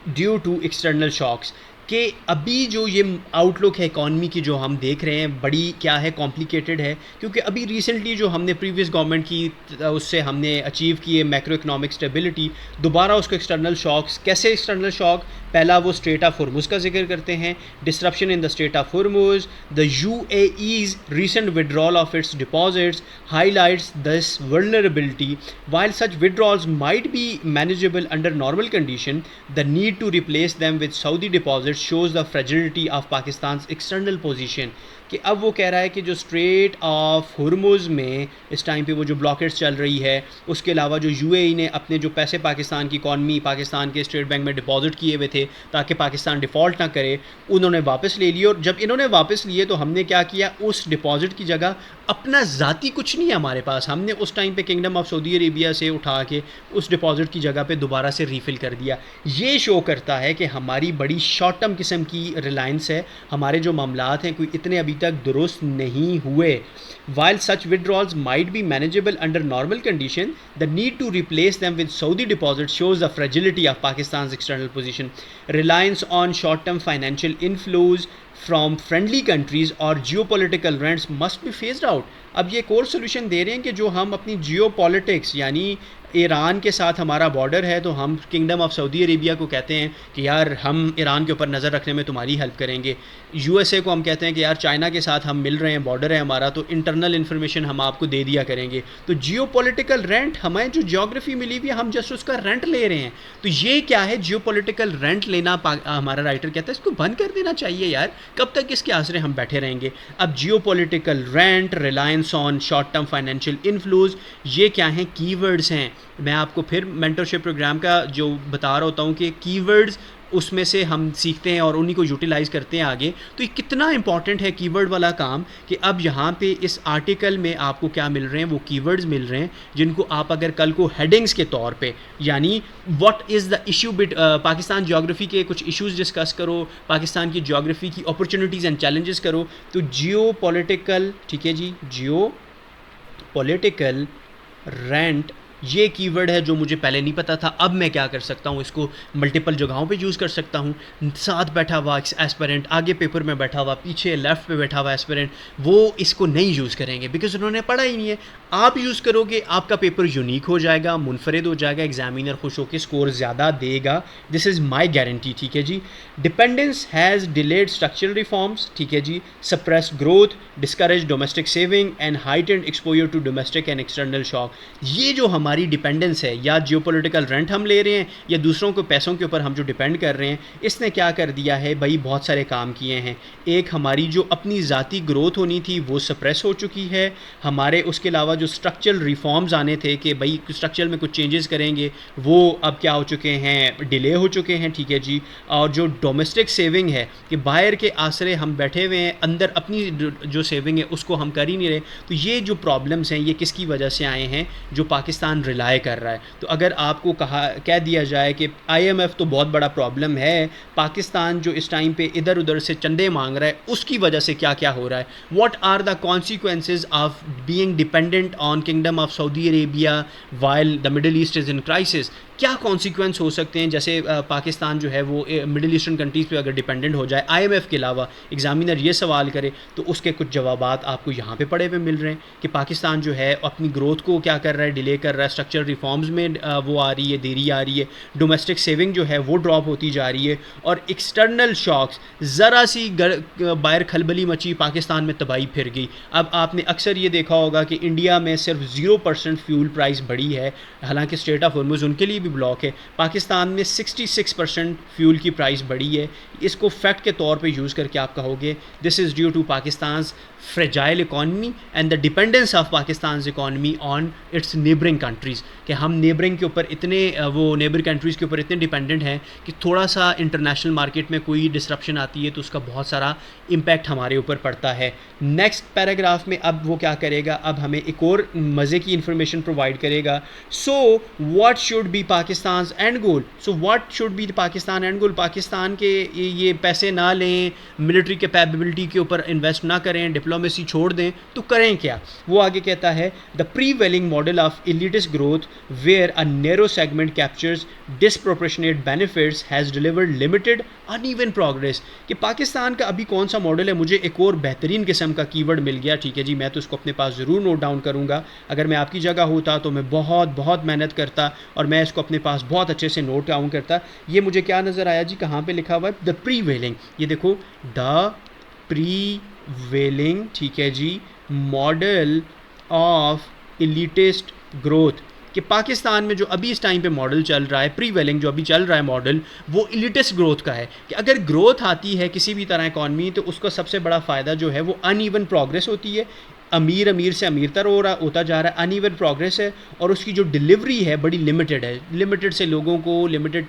due to external shocks. कि अभी जो ये आउटलुक है इकॉनमी की जो हम देख रहे हैं, बड़ी क्या है, कॉम्प्लिकेटेड है, क्योंकि अभी रिसेंटली जो हमने प्रीवियस गवर्नमेंट की उससे हमने अचीव किए मैक्रो इकनॉमिक स्टेबिलिटी, दोबारा उसको एक्सटर्नल शॉक्स, कैसे एक्सटर्नल शॉक, पहला वो स्ट्रेट ऑफ हॉर्मुज़ का जिक्र करते हैं, disruption in the straight of Hormuz, the UAE's recent withdrawal of its deposits highlights this vulnerability. While such withdrawals might be manageable under normal condition, the need to replace them with Saudi deposits shows the fragility of Pakistan's external position। कि अब वो कह रहा है कि जो straight of Hormuz में इस टाइम पे वो जो ब्लॉकेट्स चल रही है, उसके अलावा जो UAE ने अपने जो पैसे पाकिस्तान की इकॉनमी, पाकिस्तान के स्टेट बैंक में डिपॉजिट किए हुए थे ताकि पाकिस्तान डिफ़ॉल्ट ना करे, उन्होंने वापस ले लिए। और जब इन्होंने वापस लिए तो हमने क्या किया, उस डिपॉजिट की जगह अपना ज़ाती कुछ नहीं है हमारे पास, हमने उस टाइम पे किंगडम ऑफ सऊदी अरेबिया से उठा के उस डिपॉज़िट की जगह पे दोबारा से रीफ़िल कर दिया। ये शो करता है कि हमारी बड़ी शॉर्ट टर्म किस्म की रिलायंस है, हमारे जो मामलात हैं कोई इतने अभी तक दुरुस्त नहीं हुए। While such withdrawals might be manageable under normal condition, the need to replace them with Saudi deposits shows the fragility of Pakistan's external position. Reliance on short-term financial inflows from friendly countries or geopolitical rents must be phased out. अब ये एक और solution दे रहे हैं कि जो हम अपनी जियो पॉलिटिक्स यानी ईरान के साथ हमारा बॉर्डर है तो हम किंगडम ऑफ सऊदी अरेबिया को कहते हैं कि यार हम ईरान के ऊपर नज़र रखने में तुम्हारी हेल्प करेंगे। यूएसए को हम कहते हैं कि यार चाइना के साथ हम मिल रहे हैं, बॉर्डर है हमारा, तो इंटरनल इन्फॉर्मेशन हम आपको दे दिया करेंगे। तो जियो पॉलिटिकल रेंट, हमें जो जियोग्राफी मिली हुई है हम जस्ट उसका रेंट ले रहे हैं। तो ये क्या है, जियो पॉलिटिकल रेंट लेना हमारा राइटर कहता है इसको बंद कर देना चाहिए यार, कब तक इसके आसरे हम बैठे रहेंगे। अब geopolitical rent, reliance on short term financial inflows, ये क्या हैं, कीवर्ड्स हैं। मैं आपको फिर मेंटरशिप प्रोग्राम का जो बता रहा होता हूँ कि कीवर्ड्स उसमें से हम सीखते हैं और उन्हीं को यूटिलाइज़ करते हैं आगे। तो ये कितना इंपॉर्टेंट है कीवर्ड वाला काम कि अब यहाँ पे इस आर्टिकल में आपको क्या मिल रहे हैं, वो कीवर्ड्स मिल रहे हैं जिनको आप अगर कल को हेडिंग्स के तौर पे, यानी what is the issue bit Pakistan geography के कुछ इश्यूज़ डिस्कस करो, पाकिस्तान की ज्योग्राफी की अपॉर्चुनिटीज़ एंड चैलेंजेस करो, तो जियो पॉलिटिकल, ठीक है जी, जियो पॉलिटिकल रेंट ये कीवर्ड है जो मुझे पहले नहीं पता था। अब मैं क्या कर सकता हूँ, इसको मल्टीपल जगहों पे यूज़ कर सकता हूँ। साथ बैठा हुआ एस्पिरेंट, आगे पेपर में बैठा हुआ, पीछे लेफ़्ट पे बैठा हुआ एस्पिरेंट, वो इसको नहीं यूज़ करेंगे बिकॉज उन्होंने पढ़ा ही नहीं है। आप यूज़ करोगे, आपका पेपर यूनिक हो जाएगा, मुनफरिद हो जाएगा, एग्जामिनर खुश होकर स्कोर ज़्यादा देगा। दिस इज़ माई गारंटी, ठीक है जी। Dependence has delayed structural reforms, ठीक है जी, suppressed growth, discourage domestic saving and heightened exposure to domestic and external shock. ये जो हमारी डिपेंडेंस है, या जियोपॉलिटिकल रेंट हम ले रहे हैं या दूसरों को पैसों के ऊपर हम जो डिपेंड कर रहे हैं, इसने क्या कर दिया है भाई, बहुत सारे काम किए हैं। एक, हमारी जो अपनी ज़ाती ग्रोथ होनी थी वो सप्रेस हो चुकी है। हमारे उसके अलावा जो स्ट्रक्चरल रिफॉर्म्स आने थे कि भाई स्ट्रक्चर में कुछ चेंजेस करेंगे, वो अब क्या हो चुके हैं, डिले हो चुके हैं, ठीक है जी। और जो डोमेस्टिक सेविंग है कि बाहर के आसरे हम बैठे हुए हैं, अंदर अपनी जो सेविंग है उसको हम कर ही नहीं रहे। तो ये जो प्रॉब्लम्स हैं ये किसकी वजह से आए हैं, जो पाकिस्तान रिलाय कर रहा है। तो अगर आपको कह दिया जाए कि IMF तो बहुत बड़ा प्रॉब्लम है, पाकिस्तान जो इस टाइम पे इधर उधर से चंदे मांग रहा है उसकी वजह से क्या क्या हो रहा है, what are the consequences of being dependent on kingdom of Saudi Arabia while the middle east is in crisis, क्या कॉन्सिक्वेंस हो सकते हैं। जैसे पाकिस्तान जो है वो मिडिल ईस्टर्न कंट्रीज़ पे अगर डिपेंडेंट हो जाए IMF के अलावा, एग्जामिनर ये सवाल करे तो उसके कुछ जवाबात आपको यहाँ पे पढ़े हुए मिल रहे हैं कि पाकिस्तान जो है अपनी ग्रोथ को क्या कर रहा है, डिले कर रहा है, स्ट्रक्चरल रिफॉर्म्स में वो आ रही है, देरी आ रही है, डोमेस्टिक सेविंग जो है वो ड्रॉप होती जा रही है, और एक्सटर्नल शॉक्स, ज़रा सी बाहर खलबली मची, पाकिस्तान में तबाही फिर गई। अब आपने अक्सर ये देखा होगा कि इंडिया में सिर्फ 0% फ्यूल प्राइस बढ़ी है, हालांकि स्ट्रेट ऑफ हॉर्मुज़ उनके लिए भी ब्लॉक है। पाकिस्तान में 66% फ्यूल की प्राइस बढ़ी है। इसको फैक्ट के तौर पे यूज़ करके आप कहोगे this is due to Pakistan's fragile economy and the dependence of Pakistan economy on its neighbouring countries, कि हम नेबरिंग के ऊपर इतने वो नेबर कंट्रीज़ के ऊपर इतने डिपेंडेंट हैं कि थोड़ा सा इंटरनेशनल मार्केट में कोई डिसरप्शन आती है तो उसका बहुत सारा इम्पैक्ट हमारे ऊपर पड़ता है। नेक्स्ट पैराग्राफ में अब वो क्या करेगा, अब हमें एक और मज़े की इंफॉर्मेशन प्रोवाइड करेगा। So what should be Pakistan end goal, so what should be Pakistan end goal, Pakistan के ये पैसे ना लें, मिलिट्री कैपेबिलिटी के ऊपर इन्वेस्ट ना करें, डिप्लोमेसी छोड़ दें, तो करें क्या। वो आगे कहता है the prevailing model of elitist growth where a narrow segment captures disproportionate benefits has delivered limited uneven progress, कि पाकिस्तान का अभी कौन सा मॉडल है। मुझे एक और बेहतरीन किस्म का कीवर्ड मिल गया, ठीक है जी, मैं तो उसको अपने पास ज़रूर नोट डाउन करूँगा। अगर मैं आपकी जगह होता तो मैं बहुत बहुत मेहनत करता और मैं इसको अपने पास बहुत अच्छे से नोट डाउन करता। ये मुझे क्या नज़र आया जी, कहाँ पे लिखा हुआ है, द प्रीवेलिंग, ये देखो, द प्रीवेलिंग, ठीक है जी, मॉडल ऑफ इलिटिस्ट ग्रोथ, कि पाकिस्तान में जो अभी इस टाइम पे मॉडल चल रहा है, प्रीवेलिंग जो अभी चल रहा है मॉडल, वो इलिटिस्ट ग्रोथ का है, कि अगर ग्रोथ आती है किसी भी तरह इकॉनमी तो उसका सबसे बड़ा फ़ायदा जो है वो अनइवन प्रोग्रेस होती है, अमीर से अमीरतर होता जा रहा है, अनइवन प्रोग्रेस है, और उसकी जो डिलीवरी है बड़ी लिमिटेड है, लिमिटेड से लोगों को लिमिटेड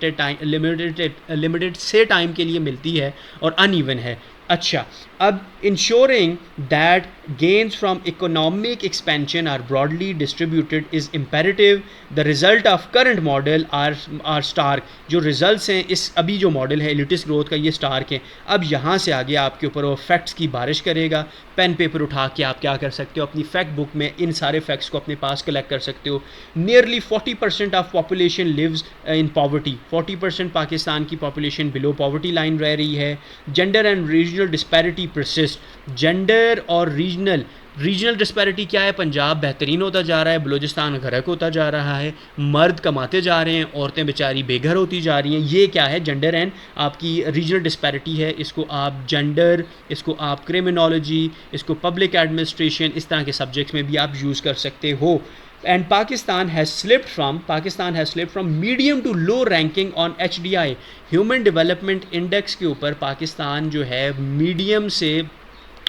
से टाइम के लिए मिलती है और अनइवन है। अच्छा, अब ensuring that gains from economic expansion are broadly distributed is imperative. The result of current model are stark. जो रिजल्ट्स हैं इस अभी जो मॉडल है एलिटिस ग्रोथ का, ये स्टार्क हैं। अब यहाँ से आगे आपके ऊपर वो फैक्ट्स की बारिश करेगा। पेन पेपर उठा के आप क्या कर सकते हो, अपनी फैक्ट बुक में इन सारे फैक्ट्स को अपने पास कलेक्ट कर सकते हो। Nearly 40% of population lives in poverty. 40% Pakistan की पॉपुलेशन बिलो पॉवर्टी लाइन रह रही है। Gender and regional disparity persist. Gender और रीजनल डिस्पैरिटी क्या है, पंजाब बेहतरीन होता जा रहा है, बलूचिस्तान गरक होता जा रहा है, मर्द कमाते जा रहे हैं, औरतें बेचारी बेघर होती जा रही हैं। ये क्या है, जेंडर एंड आपकी रीजनल डिस्पैरिटी है। इसको आप जेंडर, इसको आप क्रिमिनोलॉजी, इसको पब्लिक एडमिनिस्ट्रेशन, इस तरह के सब्जेक्ट्स में भी आप यूज़ कर सकते हो। And Pakistan has slipped from medium to low ranking on HDI, human development index के ऊपर पाकिस्तान जो है मीडियम से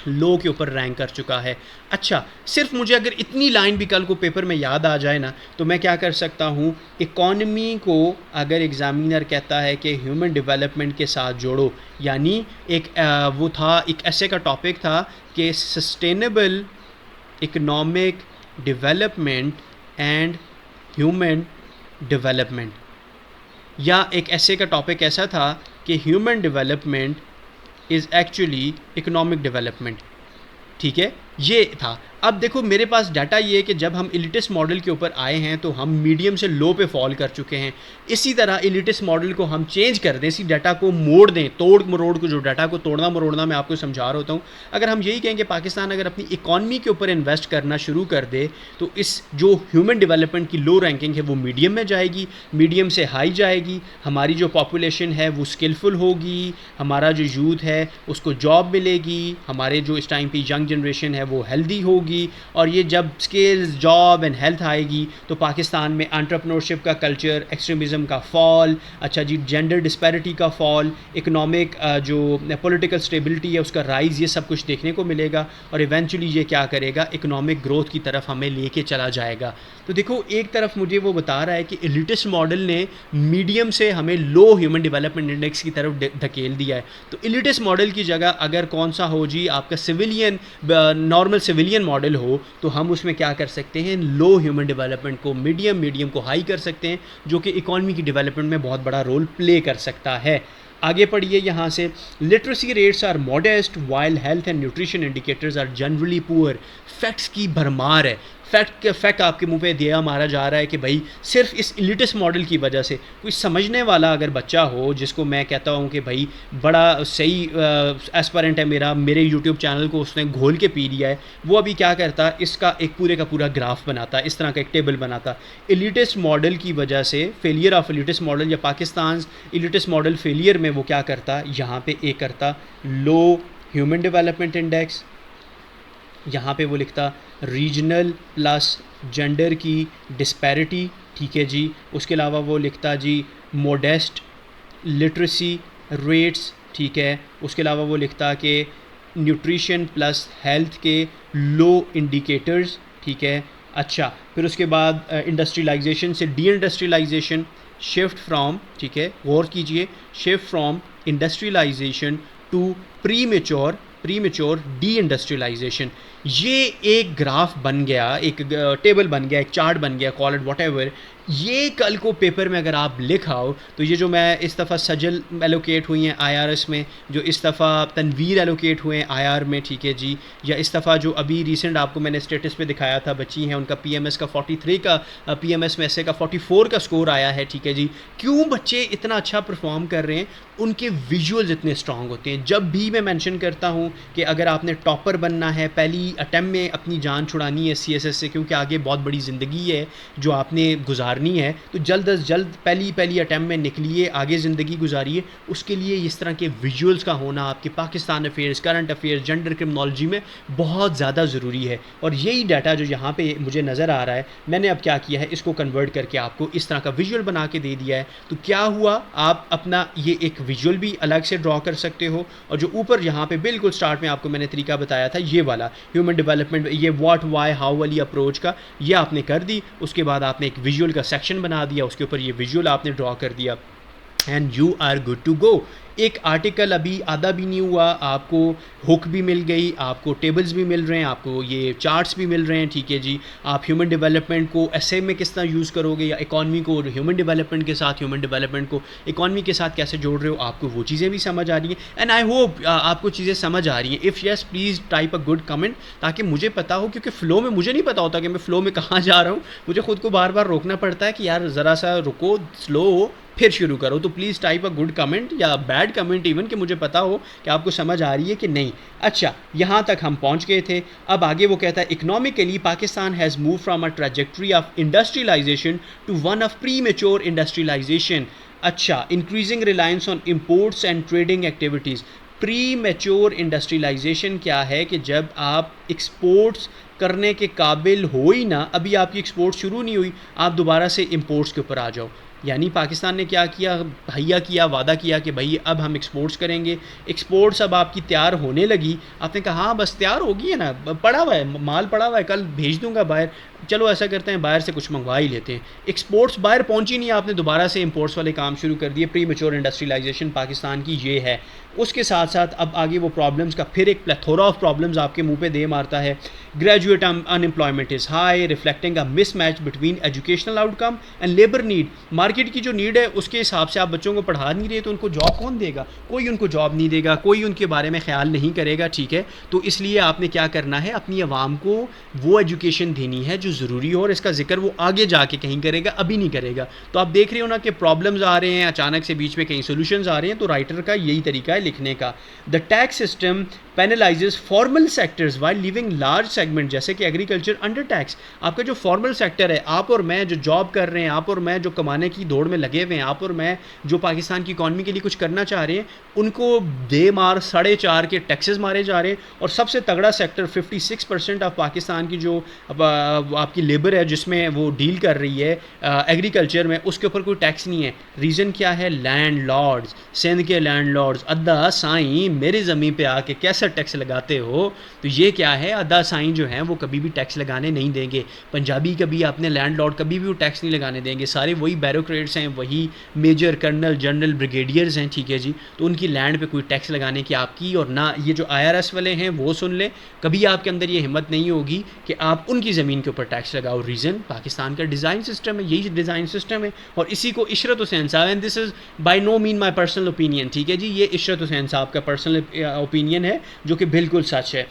लो के ऊपर रैंक कर चुका है। अच्छा, सिर्फ मुझे अगर इतनी लाइन भी कल को पेपर में याद आ जाए ना, तो मैं क्या कर सकता हूँ, इकॉनमी को अगर एग्ज़ामिनर कहता है कि ह्यूमन डेवलपमेंट के साथ जोड़ो, यानी एक ऐसे का टॉपिक था कि sustainable economic development and human development, या एक ऐसे का टॉपिक ऐसा था कि human development is actually economic development. ठीक है, ये था। अब देखो मेरे पास डाटा ये है कि जब हम एलिटिस मॉडल के ऊपर आए हैं तो हम मीडियम से लो पे फॉल कर चुके हैं। इसी तरह एलिटिस मॉडल को हम चेंज कर दें, इसी डाटा को मोड़ दें, तोड़ मरोड़ को, जो डाटा को तोड़ना मरोड़ना मैं आपको समझा रहा होता हूँ। अगर हम यही कहें कि पाकिस्तान अगर अपनी इकॉनमी के ऊपर इन्वेस्ट करना शुरू कर दे तो इस जो ह्यूमन डेवलपमेंट की लो रैंकिंग है वो मीडियम में जाएगी, मीडियम से हाई जाएगी। हमारी जो पॉपुलेशन है वो स्किलफुल होगी, हमारा जो यूथ है उसको जॉब मिलेगी, हमारे जो इस टाइम पे यंग जनरेशन है वो हेल्दी होगी। और ये जब स्किल्स, जॉब एंड हेल्थ आएगी तो पाकिस्तान में एंटरप्रेन्योरशिप का कल्चर, एक्सट्रीमिज़म का फॉल, अच्छा जी, जेंडर डिस्पैरिटी का फॉल, इकोनॉमिक जो पॉलिटिकल स्टेबिलिटी है उसका राइज़, ये सब कुछ देखने को मिलेगा। और इवेंचुअली ये क्या करेगा, इकोनॉमिक ग्रोथ की तरफ हमें लेके चला जाएगा। तो देखो एक तरफ मुझे वो बता रहा है कि एलिटिस मॉडल ने मीडियम से हमें लो ह्यूमन डेवलपमेंट इंडेक्स की तरफ धकेल दिया है। तो एलिटिस मॉडल की जगह अगर कौन सा हो जी, आपका सिविलियन, नॉर्मल सिविलियन मॉडल हो, तो हम उसमें क्या कर सकते हैं, लो ह्यूमन डेवलपमेंट को मीडियम को हाई कर सकते हैं, जो कि इकॉनमी की डेवलपमेंट में बहुत बड़ा रोल प्ले कर सकता है। आगे पढ़िए यहाँ से, literacy rates are modest while health and nutrition indicators are generally poor. Facts की भरमार है, फैक्ट आपके मुंह पे दिया मारा जा रहा है कि भाई सिर्फ इस एलिटिस मॉडल की वजह से कोई समझने वाला अगर बच्चा हो, जिसको मैं कहता हूँ कि भाई बड़ा सही एस्पिरेंट है मेरे यूट्यूब चैनल को उसने घोल के पी लिया है, वो अभी क्या करता, इसका एक पूरे का पूरा ग्राफ बनाता, इस तरह का एक टेबल बनाता। एलिटिस मॉडल की वजह से, फेलियर ऑफ एलिटिस मॉडल या पाकिस्तान एलिटिस मॉडल फेलियर में वो क्या करता, यहाँ पे एक करता लो ह्यूमन डेवलपमेंट इंडेक्स, यहाँ पे वो लिखता रीजनल प्लस जेंडर की डिस्पैरिटी। ठीक है जी, उसके अलावा वो लिखता जी मोडेस्ट लिटरेसी रेट्स। ठीक है, उसके अलावा वो लिखता कि न्यूट्रिशन प्लस हेल्थ के लो इंडिकेटर्स। ठीक है, अच्छा, फिर उसके बाद इंडस्ट्रियलाइजेशन से डी इंडस्ट्रियलाइजेशन, शिफ्ट फ्रॉम, ठीक है गौर कीजिए, shift from industrialisation to premature de industrialisation. ये एक ग्राफ बन गया, एक टेबल बन गया, एक चार्ट बन गया, कॉल इट व्हाटएवर। ये कल को पेपर में अगर आप लिखाओ तो ये जो मैं इस दफ़ा सजल एलोकेट हुई हैं IRS में, जो इस दफ़ा तनवीर एलोकेट हुए हैं IR में, ठीक है जी, या इस दफ़ा जो अभी रिसेंट आपको मैंने स्टेटस पे दिखाया था, बच्ची हैं उनका PMS का 43 का, PMS में ऐसे का 44 का स्कोर आया है। ठीक है जी, क्यों बच्चे इतना अच्छा परफॉर्म कर रहे हैं, उनके विजुअल्स इतने स्ट्रॉन्ग होते हैं। जब भी मैं मेंशन करता हूँ कि अगर आपने टॉपर बनना है, पहली अटैम्प्ट में अपनी जान छुड़ानी है CSS से, क्योंकि आगे बहुत बड़ी ज़िंदगी है जो आपने गुजारनी है, तो जल्द अज जल्द पहली अटैम्प्ट में निकलिए, आगे ज़िंदगी गुजारिए। उसके लिए इस तरह के विजुअल्स का होना आपके Pakistan affairs, current affairs, gender criminology में बहुत ज़्यादा ज़रूरी है। और यही डाटा जो यहाँ पे मुझे नज़र आ रहा है, मैंने अब क्या किया है, इसको कन्वर्ट करके आपको इस तरह का विजुअल बना के दे दिया है। तो क्या हुआ, आप अपना ये एक विजुअल भी अलग से ड्रॉ कर सकते हो, और जो ऊपर यहाँ पे बिल्कुल स्टार्ट में आपको मैंने तरीका बताया था, ये वाला ह्यूमन डेवलपमेंट, ये व्हाट वाई हाउ वाली अप्रोच का, ये आपने कर दी। उसके बाद आपने एक विजुअल का सेक्शन बना दिया, उसके ऊपर ये विजुअल आपने ड्रॉ कर दिया, and you are good to go. एक आर्टिकल अभी आधा भी नहीं हुआ, आपको हुक भी मिल गई, आपको टेबल्स भी मिल रहे हैं, आपको ये चार्ट्स भी मिल रहे हैं, ठीक है जी। आप ह्यूमन डेवलपमेंट को ऐसे में किस तरह यूज़ करोगे, या इकॉनमी को ह्यूमन डेवलपमेंट के साथ, ह्यूमन डेवलपमेंट को इकॉनमी के साथ कैसे जोड़ रहे हो, आपको वो चीज़ें भी समझ आ रही हैं। एंड आई होप आपको चीज़ें समझ आ रही हैं। If yes please type a good comment, ताकि मुझे पता हो, क्योंकि फ़्लो में मुझे नहीं पता होता कि मैं फ़्लो में कहाँ जा रहा हूँ। मुझे खुद को बार बार रोकना पड़ता है कि यार ज़रा सा रुको, स्लो हो, फिर शुरू करो। तो please type a good comment या बैड कमेंट इवन, कि मुझे पता हो कि आपको समझ आ रही है कि नहीं। अच्छा, यहाँ तक हम पहुँच गए थे। अब आगे वो कहता है economically Pakistan has move from a trajectory of industrialisation to one of premature industrialisation. अच्छा, increasing reliance on imports and trading activities. Premature industrialisation क्या है कि जब आप एक्सपोर्ट्स करने के काबिल हो ही ना, अभी आपकी एक्सपोर्ट शुरू नहीं हुई, आप दोबारा से इंपोर्ट्स के ऊपर आ जाओ। यानी पाकिस्तान ने क्या किया, भैया किया, वादा किया कि भाई अब हम एक्सपोर्ट्स करेंगे। एक्सपोर्ट्स अब आपकी तैयार होने लगी, आपने कहा हाँ बस तैयार होगी है ना, पड़ा हुआ है माल, पड़ा हुआ है, कल भेज दूंगा बाहर, चलो ऐसा करते हैं बाहर से कुछ मंगवा ही लेते हैं। एक्सपोर्ट्स बाहर पहुंची नहीं, आपने दोबारा से इंपोर्ट्स वाले काम शुरू कर दिए। प्री मेच्योर इंडस्ट्रियलाइजेशन पाकिस्तान की ये है। उसके साथ साथ अब आगे वो प्रॉब्लम्स का फिर एक प्लेथोरा ऑफ प्रॉब्लम्स आपके मुंह पे दे मारता है। Graduate unemployment is high, reflecting a mismatch between educational outcome and labour need. Market की जो नीड है उसके हिसाब से आप बच्चों को पढ़ा नहीं रहे, तो उनको जॉब कौन देगा? कोई उनको जॉब नहीं देगा, कोई उनके बारे में ख्याल नहीं करेगा, ठीक है। तो इसलिए आपने क्या करना है, अपनी आवाम को वो एजुकेशन देनी है जो ज़रूरी हो, और इसका जिक्र वो आगे जाके कहीं करेगा, अभी नहीं करेगा। तो आप देख रहे हो ना कि प्रॉब्लम्स आ रहे हैं, अचानक से बीच में कहीं सोल्यूशंस आ रहे हैं। तो राइटर का यही तरीका है लिखने का। The tax system penalises formal sectors while leaving large segment, जैसे कि एग्रीकल्चर अंडर टैक्स। आपका जो फॉर्मल सेक्टर है, आप और मैं जो जॉब कर रहे हैं, आप और मैं जो कमाने की दौड़ में लगे हुए हैं, आप और मैं जो पाकिस्तान की इकॉनमी के लिए कुछ करना चाह रहे हैं, उनको दे मार 4.5 के टैक्सेस मारे जा रहे हैं। और सबसे तगड़ा सेक्टर 56% ऑफ पाकिस्तान की जो आपकी लेबर है जिसमें वो डील कर रही है एग्रीकल्चर में, उसके ऊपर कोई टैक्स नहीं है। रीज़न क्या है? लैंड लॉर्ड्स, सिंध के लैंड लॉर्ड्स अद्दा साईं मेरी ज़मीन पे आके कैसा टैक्स लगाते हो। तो ये क्या है, अद्दा साईं जो हैं वो कभी भी टैक्स लगाने नहीं देंगे। पंजाबी कभी अपने लैंड लॉर्ड कभी भी वो टैक्स नहीं लगाने देंगे। सारे वही बैरोक्रेट्स हैं, वही मेजर कर्नल जनरल ब्रिगेडियर्स हैं, ठीक है जी। तो उनकी लैंड पे कोई टैक्स लगाने की आपकी और ना ये जो IRS वाले हैं वो सुन लें, कभी आपके अंदर ये हिम्मत नहीं होगी कि आप उनकी ज़मीन के ऊपर टैक्स लगाओ। रीज़न पाकिस्तान का डिज़ाइन सिस्टम है, यही डिज़ाइन सिस्टम है। और इसी को इशरत हुसैन साहब, and this is by no mean my personal opinion, ठीक है जी, ये इशरत हुसैन साहब का पर्सनल ओपिनियन है जो कि बिल्कुल सच है।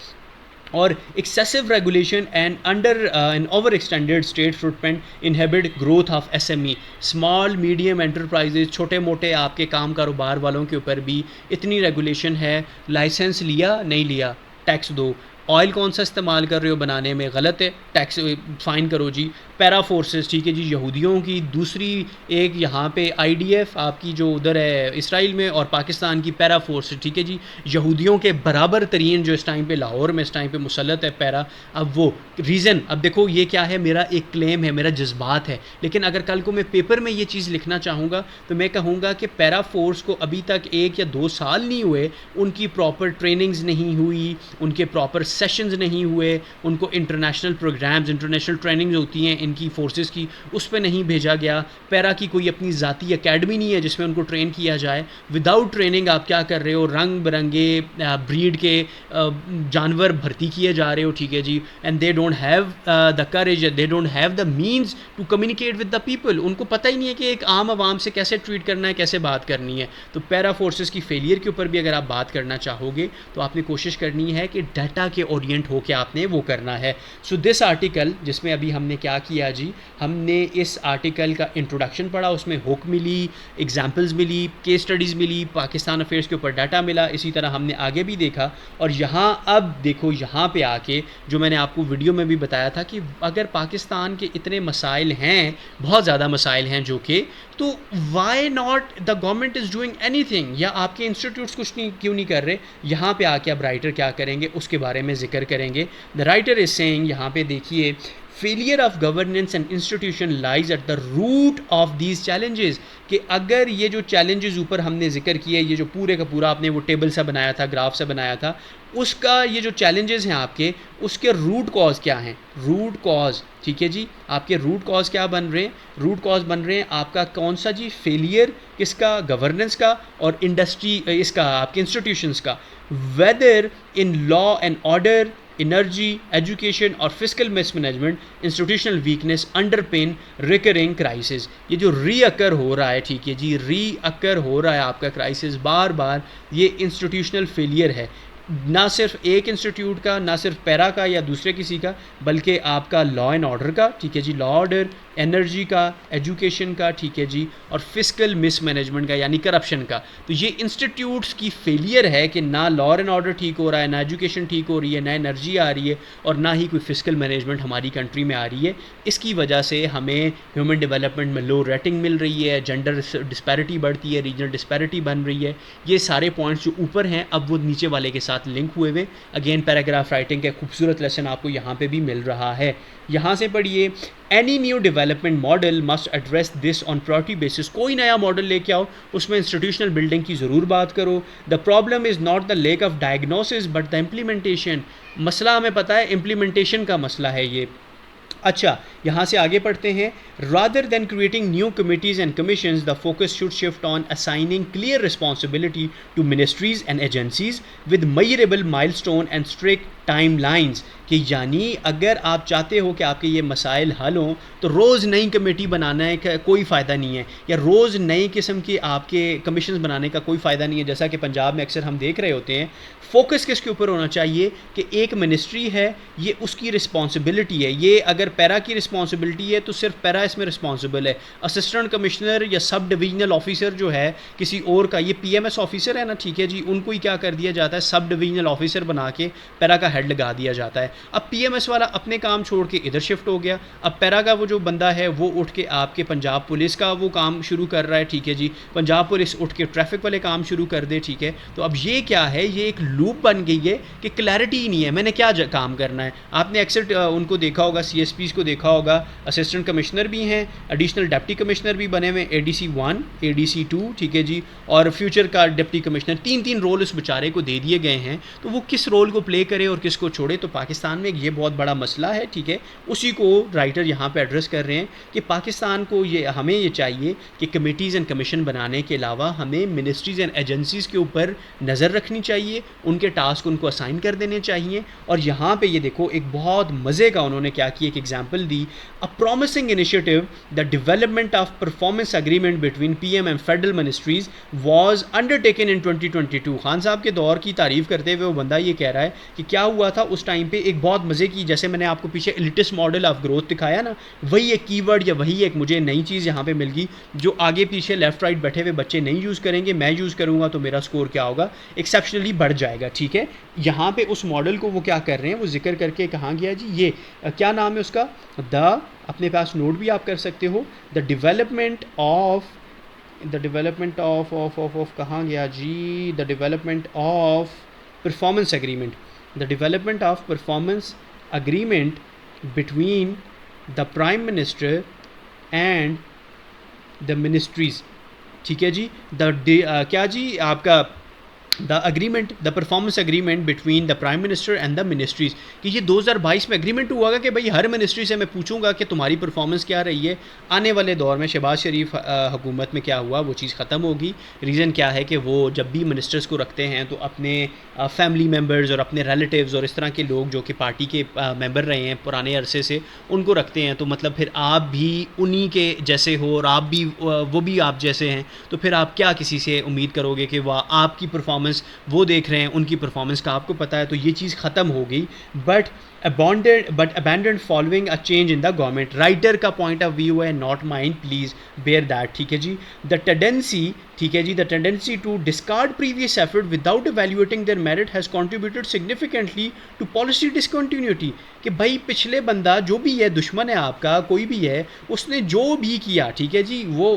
और excessive regulation and under an over extended state footprint inhibit growth of SME, small medium enterprises, छोटे मोटे आपके काम कारोबार वालों के ऊपर भी इतनी रेगुलेशन है। लाइसेंस लिया नहीं लिया टैक्स दो, ऑयल कौन सा इस्तेमाल कर रहे हो बनाने में, गलत है, टैक्स फ़ाइन करो जी। पैरा फोर्सेस, ठीक है जी, यहूदियों की दूसरी एक यहाँ पे IDF आपकी जो उधर है इसराइल में, और पाकिस्तान की पैरा फोर्स, ठीक है जी, यहूदियों के बराबर तरीन जो इस टाइम पे लाहौर में इस टाइम पे मुसल्लत है पैरा। अब वो रीज़न, अब देखो ये क्या है, मेरा एक क्लेम है, मेरा जज्बात है, लेकिन अगर कल को मैं पेपर में ये चीज़ लिखना चाहूँगा तो मैं कहूँगा कि पैरा फोर्स को अभी तक 1 या 2 साल नहीं हुए, उनकी प्रॉपर ट्रेनिंग्स नहीं हुई, उनके प्रॉपर सेशंस नहीं हुए, उनको इंटरनेशनल प्रोग्राम्स, इंटरनेशनल ट्रेनिंग्स होती हैं इनकी फोर्सेस की, उस पर नहीं भेजा गया। पैरा की कोई अपनी ज़ाती एकेडमी नहीं है जिसमें उनको ट्रेन किया जाए। विदाउट ट्रेनिंग आप क्या कर रहे हो, रंग बिरंगे ब्रीड के जानवर भर्ती किए जा रहे हो, ठीक है जी। And they don't have the courage, they don't have the means to communicate with the people. उनको पता ही नहीं है कि एक आम आवाम से कैसे ट्रीट करना है, कैसे बात करनी है। तो पैरा फोर्सेस की फेलियर के ऊपर भी अगर आप बात करना चाहोगे तो आपने कोशिश करनी है कि डाटा के ओरिएंट हो के आपने वो करना है। सो दिस आर्टिकल, जिसमें अभी हमने क्या किया जी, हमने इस आर्टिकल का इंट्रोडक्शन पढ़ा, उसमें हुक मिली, एग्जाम्पल्स मिली, केस स्टडीज़ मिली, पाकिस्तान अफेयर्स के ऊपर डाटा मिला। इसी तरह हमने आगे भी देखा। और यहाँ अब देखो, यहाँ पे आके जो मैंने आपको वीडियो में भी बताया था कि अगर पाकिस्तान के इतने मसाइल हैं, बहुत ज़्यादा मसाइल हैं जो कि, तो why not the government is doing anything, या आपके इंस्टीट्यूट्स कुछ नहीं क्यों नहीं कर रहे। यहाँ पे आके अब राइटर क्या करेंगे उसके बारे में जिक्र करेंगे। द राइटर इज सेइंग, यहाँ पे देखिए, failure of governance and institution lies at the root of these challenges, कि अगर ये जो चैलेंजेस ऊपर हमने जिक्र किए, ये जो पूरे का पूरा आपने वो टेबल सा बनाया था, ग्राफ सा बनाया था, उसका ये जो चैलेंजेस हैं आपके, उसके रूट कॉज क्या हैं, रूट कॉज, ठीक है जी, आपके रूट कॉज क्या बन रहे हैं, रूट कॉज बन रहे हैं आपका कौन सा जी, फेलियर किसका, गवर्नेंस का और इंडस्ट्री इसका आपके इंस्टीट्यूशंस का, whether in law and order, energy, education और physical mismanagement, institutional weakness underpin recurring crisis. ये जो रीअकर हो रहा है, ठीक है जी, रीअकर हो रहा है आपका क्राइसिस बार बार, ये इंस्टीट्यूशनल फेलियर है, ना सिर्फ एक इंस्टीट्यूट का, ना सिर्फ पैरा का या दूसरे किसी का, बल्कि आपका लॉ एंड ऑर्डर का, ठीक है जी, लॉ ऑर्डर, एनर्जी का, एजुकेशन का, ठीक है जी, और फिजिकल मिसमैनेजमेंट का यानी करप्शन का। तो ये इंस्टीट्यूट्स की फेलियर है कि ना लॉ एंड ऑर्डर ठीक हो रहा है, ना एजुकेशन ठीक हो रही है, ना एनर्जी आ रही है, और ना ही कोई फिजिकल मैनेजमेंट हमारी कंट्री में आ रही है। इसकी वजह से हमें ह्यूमन डेवलपमेंट में लो रेटिंग मिल रही है, जेंडर डिस्पैरिटी बढ़ती है, रीजनल डिस्पैरिटी बन रही है। ये सारे पॉइंट्स जो ऊपर हैं अब वो नीचे वाले के साथ लिंक हुए हुए। अगेन पैराग्राफ राइटिंग का खूबसूरत लेसन आपको यहाँ पे भी मिल रहा है। यहाँ से पढ़िए, any new development model must address this on priority basis. कोई नया मॉडल लेके आओ, उसमें इंस्टीट्यूशनल बिल्डिंग की ज़रूर बात करो। The problem is not the lake of diagnosis but the implementation. मसला हमें पता है, इम्प्लीमेंटेशन का मसला है ये। अच्छा, यहाँ से आगे पढ़ते हैं, rather than creating new committees and commissions the focus should shift on assigning clear responsibility to ministries and agencies with measurable milestone and strict time lines. कि यानी अगर आप चाहते हो कि आपके ये मसाइल हल हों तो रोज़ नई कमेटी बनाना है का कोई फ़ायदा नहीं है, या रोज़ नई किस्म के आपके कमीशंस बनाने का कोई फ़ायदा नहीं है। जैसा कि पंजाब में अक्सर हम देख रहे होते हैं, फोकस किसके ऊपर होना चाहिए कि एक मिनिस्ट्री है, ये उसकी रिस्पॉन्सिबिलिटी है। ये अगर पैरा की रिस्पॉन्सिबिलिटी है तो सिर्फ पैरा इसमें रिस्पॉन्सिबल है। असिस्टेंट कमिश्नर या सब डिवीजनल ऑफिसर जो है किसी और का, ये पीएमएस ऑफिसर है ना, ठीक है जी, उनको ही क्या कर दिया जाता है, सब डिवीजनल ऑफिसर बना के पैरा का हेड लगा दिया जाता है। अब पीएमएस वाला अपने काम छोड़ के इधर शिफ्ट हो गया, अब पैरा का वो जो बंदा है वो उठ के आपके पंजाब पुलिस का वो काम शुरू कर रहा है, ठीक है जी, पंजाब पुलिस उठ के ट्रैफिक वाले काम शुरू कर दे, ठीक है। तो अब ये क्या है, ये एक लूप बन गई है कि क्लैरिटी ही नहीं है मैंने क्या काम करना है। आपने अक्सर उनको देखा होगा, सीएसपीज़ को देखा होगा, असिस्टेंट कमिश्नर भी हैं, एडिशनल डिप्टी कमिश्नर भी बने हुए, एडीसी 1, एडीसी 2, ठीक है जी, और फ्यूचर का डिप्टी कमिश्नर, 3-3 रोल उस बेचारे को दे दिए गए हैं। तो वो किस रोल को प्ले करे और किसको छोड़े, तो पाकिस्तान में ये बहुत बड़ा मसला है, ठीक है। उसी को राइटर यहाँ पे एड्रेस कर रहे हैं कि पाकिस्तान को ये, हमें ये चाहिए कि कमेटीज़ एंड कमीशन बनाने के अलावा हमें मिनिस्ट्रीज़ एंड एजेंसीज़ के ऊपर नज़र रखनी चाहिए, उनके टास्क उनको असाइन कर देने चाहिए। और यहाँ पे ये देखो एक बहुत मज़े का उन्होंने क्या किया, एक example the, a promising initiative the development of performance agreement between PM and federal ministries was undertaken इन 2022। खान साहब के दौर की तारीफ़ करते हुए वो बंदा ये कह रहा है कि क्या हुआ था उस टाइम पे, एक बहुत मज़े की, जैसे मैंने आपको पीछे एलिटिस्ट मॉडल ऑफ ग्रोथ दिखाया ना, वही एक कीवर्ड या वही एक मुझे नई चीज़ यहाँ पे मिल गई जो आगे पीछे लेफ्ट राइट बैठे हुए बच्चे नहीं यूज़ करेंगे, मैं यूज़ करूँगा तो मेरा स्कोर क्या होगा, एक्सेप्शनली बढ़ जाएगा, ठीक है। यहाँ पे उस मॉडल को वो क्या कर रहे हैं, वो जिक्र करके कहाँ गया जी, ये क्या नाम है उसका, अपने पास नोट भी आप कर सकते हो, द डेवलपमेंट ऑफ कहाँ गया जी, the development of performance agreement, the development of performance agreement between the prime minister and the ministries, ठीक है जी। क्या जी आपका the agreement, the performance agreement between the prime minister and the ministries, कि ये 2022 में अग्रीमेंट हुआ कि भाई हर मिनिस्ट्री से मैं पूछूंगा कि तुम्हारी परफॉर्मेंस क्या रही है। आने वाले दौर में शहबाज शरीफ हुकूमत में क्या हुआ, वो चीज़ ख़त्म होगी। रीज़न क्या है कि वो जब भी मिनिस्टर्स को रखते हैं तो अपने फैमिली मेम्बर्स और अपने रिलेटिव्स और इस तरह के लोग जो कि पार्टी के मेंबर रहे हैं पुराने अरसे से, उनको रखते हैं। तो मतलब फिर आप भी उन्हीं के जैसे हो और आप भी वो भी आप जैसे हैं, तो फिर आप क्या किसी से उम्मीद करोगे कि वह आपकी परफॉर्मेंस वो देख रहे हैं, उनकी परफॉर्मेंस का आपको पता है। तो ये चीज़ ख़त्म हो गई, but abandoned following a change in the government। Writer का पॉइंट ऑफ व्यू है, not mind, please bear that, ठीक है जी। द टेंडेंसी, ठीक है जी, the tendency to discard previous effort without evaluating their merit has contributed significantly to policy discontinuity. कि भाई पिछले बंदा जो भी है, दुश्मन है आपका कोई भी है, उसने जो भी किया, ठीक है जी, वो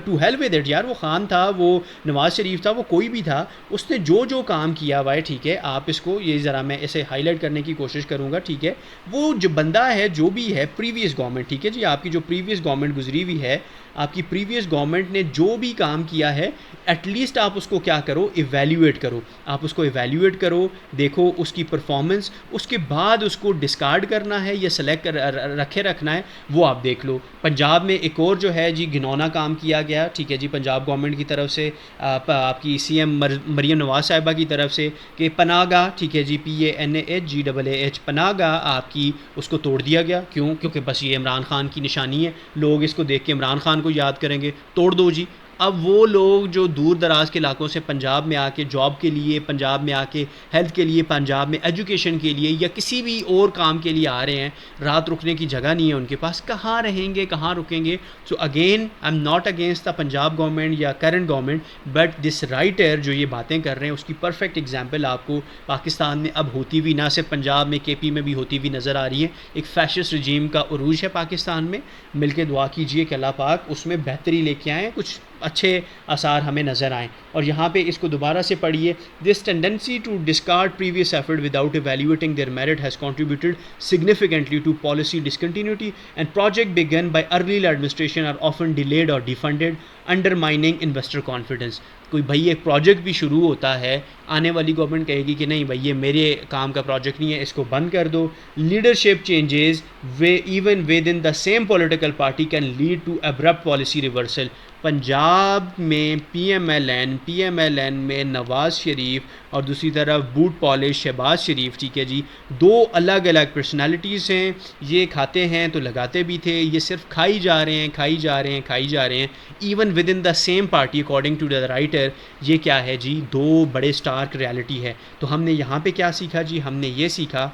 टू हेल विद इट यार, वो खान था, वो नवाज शरीफ था, वो कोई भी था, उसने जो जो काम किया हुआ है, ठीक है, आप इसको ये ज़रा मैं इसे हाईलाइट करने की कोशिश करूँगा, ठीक है, वो जो बंदा है जो भी है प्रीवियस गवर्नमेंट, ठीक है जी, आपकी जो प्रीवियस गवर्नमेंट गुजरी हुई है, आपकी प्रीवियस गवर्नमेंट ने जो भी काम किया है एटलीस्ट आप उसको क्या करो, इवेल्यूएट करो, आप उसको इवेल्यूएट करो, देखो उसकी परफॉर्मेंस, उसके बाद उसको डिस्कार्ड करना है या सेलेक्ट कर रखे रखना है वो आप देख लो। पंजाब में एक और जो है जी घिनौना काम किया गया, ठीक है जी, पंजाब गवर्नमेंट की तरफ से आपकी सीएम मरियम नवाज साहिबा की तरफ से कि पनाहगाह, ठीक है जी, PANAHGAAH पनाहगाह आपकी उसको तोड़ दिया गया। क्यों? क्योंकि बस ये इमरान खान की निशानी है, लोग इसको देख के इमरान खान को याद करेंगे, तोड़ दो जी। अब वो लोग जो दूर दराज के इलाकों से पंजाब में आके जॉब के लिए, पंजाब में आके हेल्थ के लिए, पंजाब में एजुकेशन के लिए या किसी भी और काम के लिए आ रहे हैं, रात रुकने की जगह नहीं है उनके पास, कहाँ रहेंगे, कहाँ रुकेंगे? So again I am not against the Punjab government या current government, but this writer जो ये बातें कर रहे हैं उसकी परफेक्ट एग्जाम्पल आपको पाकिस्तान में अब होती हुई, ना सिर्फ पंजाब में, KP में भी होती हुई नज़र आ रही है। एक फैशिस्ट रजीम का उरूज है पाकिस्तान में, मिलके दुआ कीजिए कि अल्लाह पाक उसमें बेहतरी लेके आएँ, कुछ अच्छे आसार हमें नज़र आएँ। और यहाँ पे इसको दोबारा से पढ़िए, this tendency to discard previous effort without evaluating their merit has contributed significantly to policy discontinuity and project begun by early administration are often delayed और डिफंडेड अंडरमाइनिंग इन्वेस्टर कॉन्फिडेंस। कोई भाई एक प्रोजेक्ट भी शुरू होता है, आने वाली गवर्नमेंट कहेगी कि नहीं भाई ये मेरे काम का प्रोजेक्ट नहीं है, इसको बंद कर दो। Leadership changes way even within the same political party can lead to abrupt policy reversal. Punjab में PMLN में नवाज़ शरीफ और दूसरी तरफ बूट पॉलिश शहबाज शरीफ, ठीक है जी, दो अलग अलग पर्सनालिटीज़ हैं। ये खाते हैं तो लगाते भी थे, ये सिर्फ खाई जा रहे हैं, खाई जा रहे हैं, खाई जा रहे हैं, even within the same party according to the writer. ये क्या है जी, दो बड़े स्टार्क रियलिटी है। तो हमने यहाँ पे क्या सीखा जी, हमने ये सीखा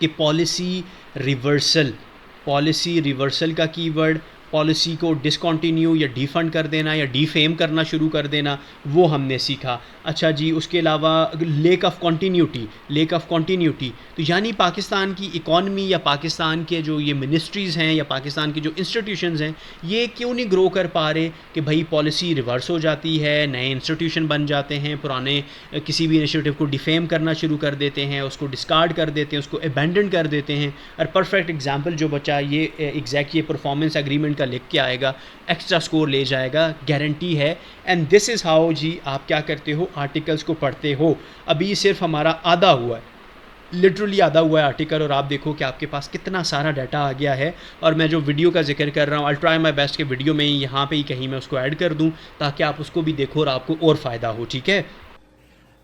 कि पॉलिसी रिवर्सल का कीवर्ड, पॉलिसी को डिसकंटिन्यू या डिफंड कर देना या डिफेम करना शुरू कर देना, वो हमने सीखा। अच्छा जी, उसके अलावा लेक ऑफ कॉन्टीन्यूटी, तो यानी पाकिस्तान की इकॉनमी या पाकिस्तान के जो ये मिनिस्ट्रीज़ हैं या पाकिस्तान के जो इंस्टीट्यूशंस हैं, ये क्यों नहीं ग्रो कर पा रहे? कि भाई पॉलिसी रिवर्स हो जाती है, नए इंस्टीट्यूशन बन जाते हैं, पुराने किसी भी इनिशिएटिव को डिफेम करना शुरू कर देते हैं, उसको डिस्कार्ड कर देते हैं, उसको अबैंडन कर देते हैं। और परफेक्ट एग्जांपल जो बच्चा ये एग्जैक्ट ये परफॉर्मेंस एग्रीमेंट का लिख के आएगा, एक्स्ट्रा स्कोर ले जाएगा, गारंटी है। एंड दिस इज़ हाउ जी आप क्या करते हो, आर्टिकल्स को पढ़ते हो। अभी सिर्फ हमारा आधा हुआ है, लिटरली आधा हुआ है आर्टिकल, और आप देखो कि आपके पास कितना सारा डाटा आ गया है। और मैं जो वीडियो का जिक्र कर रहा हूँ, आई ट्राई माई बेस्ट के वीडियो में ही यहाँ पे ही कहीं मैं उसको ऐड कर दूँ ताकि आप उसको भी देखो और आपको और फ़ायदा हो, ठीक है।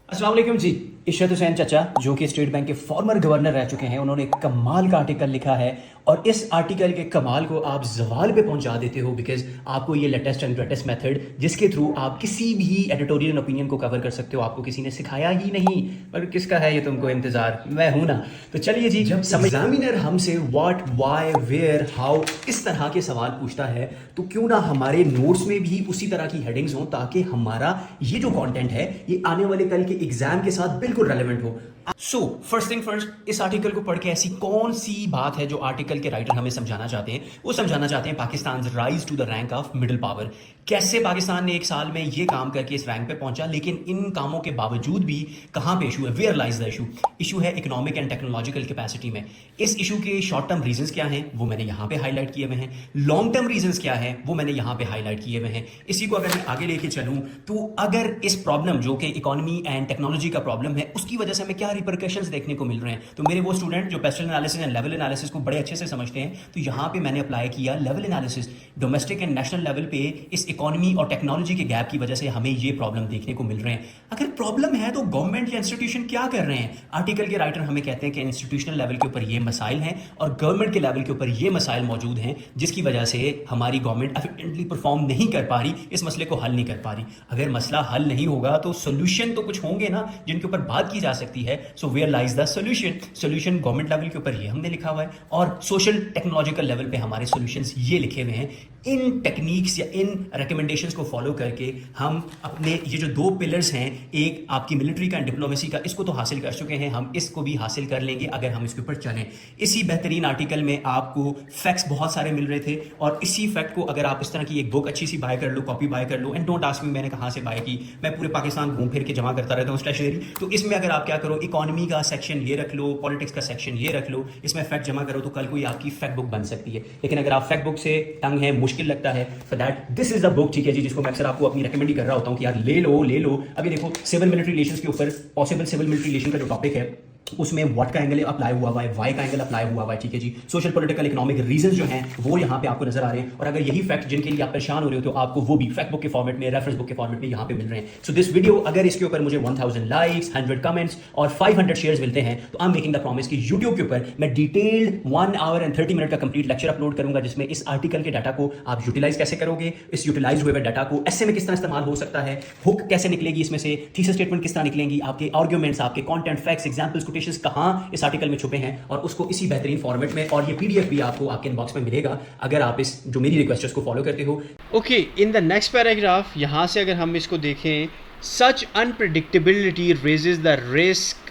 अस्सलाम वालेकुम जी। इशरत हुसैन चाचा जो कि स्टेट बैंक के फॉर्मर गवर्नर रह चुके हैं, उन्होंने कमाल का आर्टिकल लिखा है और इस आर्टिकल के कमाल को आप जवाल पे पहुंचा देते हो बिकॉज आपको ये लेटेस्ट एंड ग्रेटेस्ट मेथड जिसके थ्रू आप किसी भी एडिटोरियल ओपिनियन को कवर कर सकते हो, आपको किसी ने सिखाया ही नहीं। पर किसका है ये तुमको इंतजार, मैं हूं ना। तो चलिए जी, जब एग्जामिनर हमसे व्हाट, व्हाई, वेयर, हाउ इस तरह के सवाल पूछता है तो क्यों ना हमारे नोट्स में भी उसी तरह की हेडिंग्स हों ताकि हमारा ये जो कंटेंट है ये आने वाले कल के एग्जाम के साथ बिल्कुल रेलेवेंट हो। सो फर्स्ट थिंग फर्स्ट, इस आर्टिकल को पढ़ के ऐसी कौन सी बात है जो आर्टिकल के राइटर हमें समझाना चाहते हैं? वो समझाना चाहते हैं Pakistan rise to the rank of middle power. कैसे पाकिस्तान ने एक साल में ये काम करके इस रैंक पे पहुंचा, लेकिन इन कामों के बावजूद भी कहां पे इशू है, where lies the issue? Issue है इकोनॉमिक एंड टेक्नोलॉजिकल कैपेसिटी में। इस इशू के शॉर्ट टर्म रीजंस क्या हैं वो मैंने यहां पे हाईलाइट किए हुए हैं, लॉन्ग टर्म रीजंस क्या है वो मैंने यहां पे हाईलाइट किए हुए हैं। इसी को अगर मैं आगे लेके चलूं तो अगर इस प्रॉब्लम जो कि इकोनॉमी एंड टेक्नोलॉजी का प्रॉब्लम है उसकी वजह से हमें क्या रिपरकशंस देखने को मिल रहे हैं, तो मेरे वो स्टूडेंट जो pastel analysis and level analysis को बड़े अच्छे से समझते हैं, तो यहाँ पे मैंने अप्लाई किया level analysis. Domestic and national level पे इस इकोनॉमी और टेक्नोलॉजी के गैप की वजह से हमें ये प्रॉब्लम देखने को मिल रहे हैं। अगर प्रॉब्लम है तो गवर्नमेंट या इंस्टीट्यूशन क्या कर रहे हैं? आर्टिकल के राइटर हमें कहते हैं कि इंस्टीट्यूशनल लेवल के ऊपर ये मसाइल हैं और गवर्नमेंट के लेवल के ऊपर ये मसाइल मौजूद हैं जिसकी वजह से हमारी गवर्नमेंट एफिशिएंटली परफॉर्म नहीं कर पा रही, इस मसले को हल नहीं कर पा रही। अगर मसला हल नहीं होगा तो सोल्यूशन तो कुछ होंगे ना जिनके ऊपर बात की जा सकती है। So where lies the solution government level के ऊपर ये हमने लिखा हुआ है और सोशल टेक्नोलॉजिकल लेवल पे हमारे सॉल्यूशंस ये लिखे हुए हैं। इन टेक्निक्स या इन रिकमेंडेशंस को फॉलो करके हम अपने ये जो दो पिलर्स हैं, एक आपकी मिलिट्री का एंड डिप्लोमेसी का, इसको तो हासिल कर चुके हैं, हम इसको भी हासिल कर लेंगे अगर हम इसके ऊपर चलें। इसी बेहतरीन आर्टिकल में आपको फैक्ट्स बहुत सारे मिल रहे थे, और इसी फैक्ट को अगर आप इस तरह की एक बुक अच्छी सी बाय कर लो, कॉपी बाय कर लो, एंड डोंट आस्क मी मैंने कहाँ से बाय की, मैं पूरे पाकिस्तान घूम फिर के जमा करता रहता हूँ स्टेशनरी। तो इसमें अगर आप क्या करो, इकोनॉमी का सेक्शन ये रख लो, पॉलिटिक्स का सेक्शन ये रख लो, इसमें फैक्ट जमा करो, तो कल कोई आपकी फैक्ट बुक बन सकती है। लेकिन अगर आप फैक्ट बुक से तंग है, मुश्किल लगता है, for that this is the book, ठीक है जी, जिसको मैं अक्सर आपको अपनी रिकमेंड ही कर रहा होता हूँ कि यार ले लो ले लो। अभी देखो सिविल मिलिट्री रिलेशंस के ऊपर, पॉसिबल सिविल मिलिट्री रिलेशन का जो टॉपिक है उसमें व्हाट का एंगल अप्लाई हुआ हुआ है, वाई का एंगल अप्लाई हुआ हुआ है, ठीक है जी। सोशल पॉलिटिकल इकोनॉमिक रीजन जो हैं वो यहाँ पे आपको नजर आ रहे हैं, और अगर यही फैक्ट जिनके लिए आप परेशान हो रहे हो तो आपको वो भी फैक्ट बुक के फॉर्मेट में, रेफरेंस बुक के फॉर्मेट में यहाँ पे मिल रहे हैं। सो दिस वीडियो अगर इसके ऊपर मुझे 1000 लाइक्स, 100 कमेंट्स और 500 शेयर्स मिलते हैं तो I am making the promise कि यूट्यूब के ऊपर मैं डिटेल्ड 1 आवर एंड 30 मिनट का कंप्लीट लेक्चर अपलोड करूंगा, जिसमें इस आर्टिकल के डाटा को आप यूटिलाइज कैसे करोगे, इस यूटिलाइज हुए डाटा को ऐसे में किस तरह इस्तेमाल हो सकता है, हुक कैसे निकलेगी इसमें से, थीसिस स्टेटमेंट किस तरह निकलेंगी, आपके आर्ग्यूमेंट्स, आपके कंटेंट, फैक्ट्स, एग्जांपल्स, कोटेशंस कहां इस आर्टिकल में छुपे हैं, और उसको इसी बेहतरीन फॉर्मेट में, और ये पीडीएफ भी आपको आपके इनबॉक्स में मिलेगा अगर आप इस जो मेरी रिक्वेस्ट है उसको फॉलो करते हो। Okay, in the next paragraph यहाँ से अगर हम इसको देखें, such unpredictability raises the risk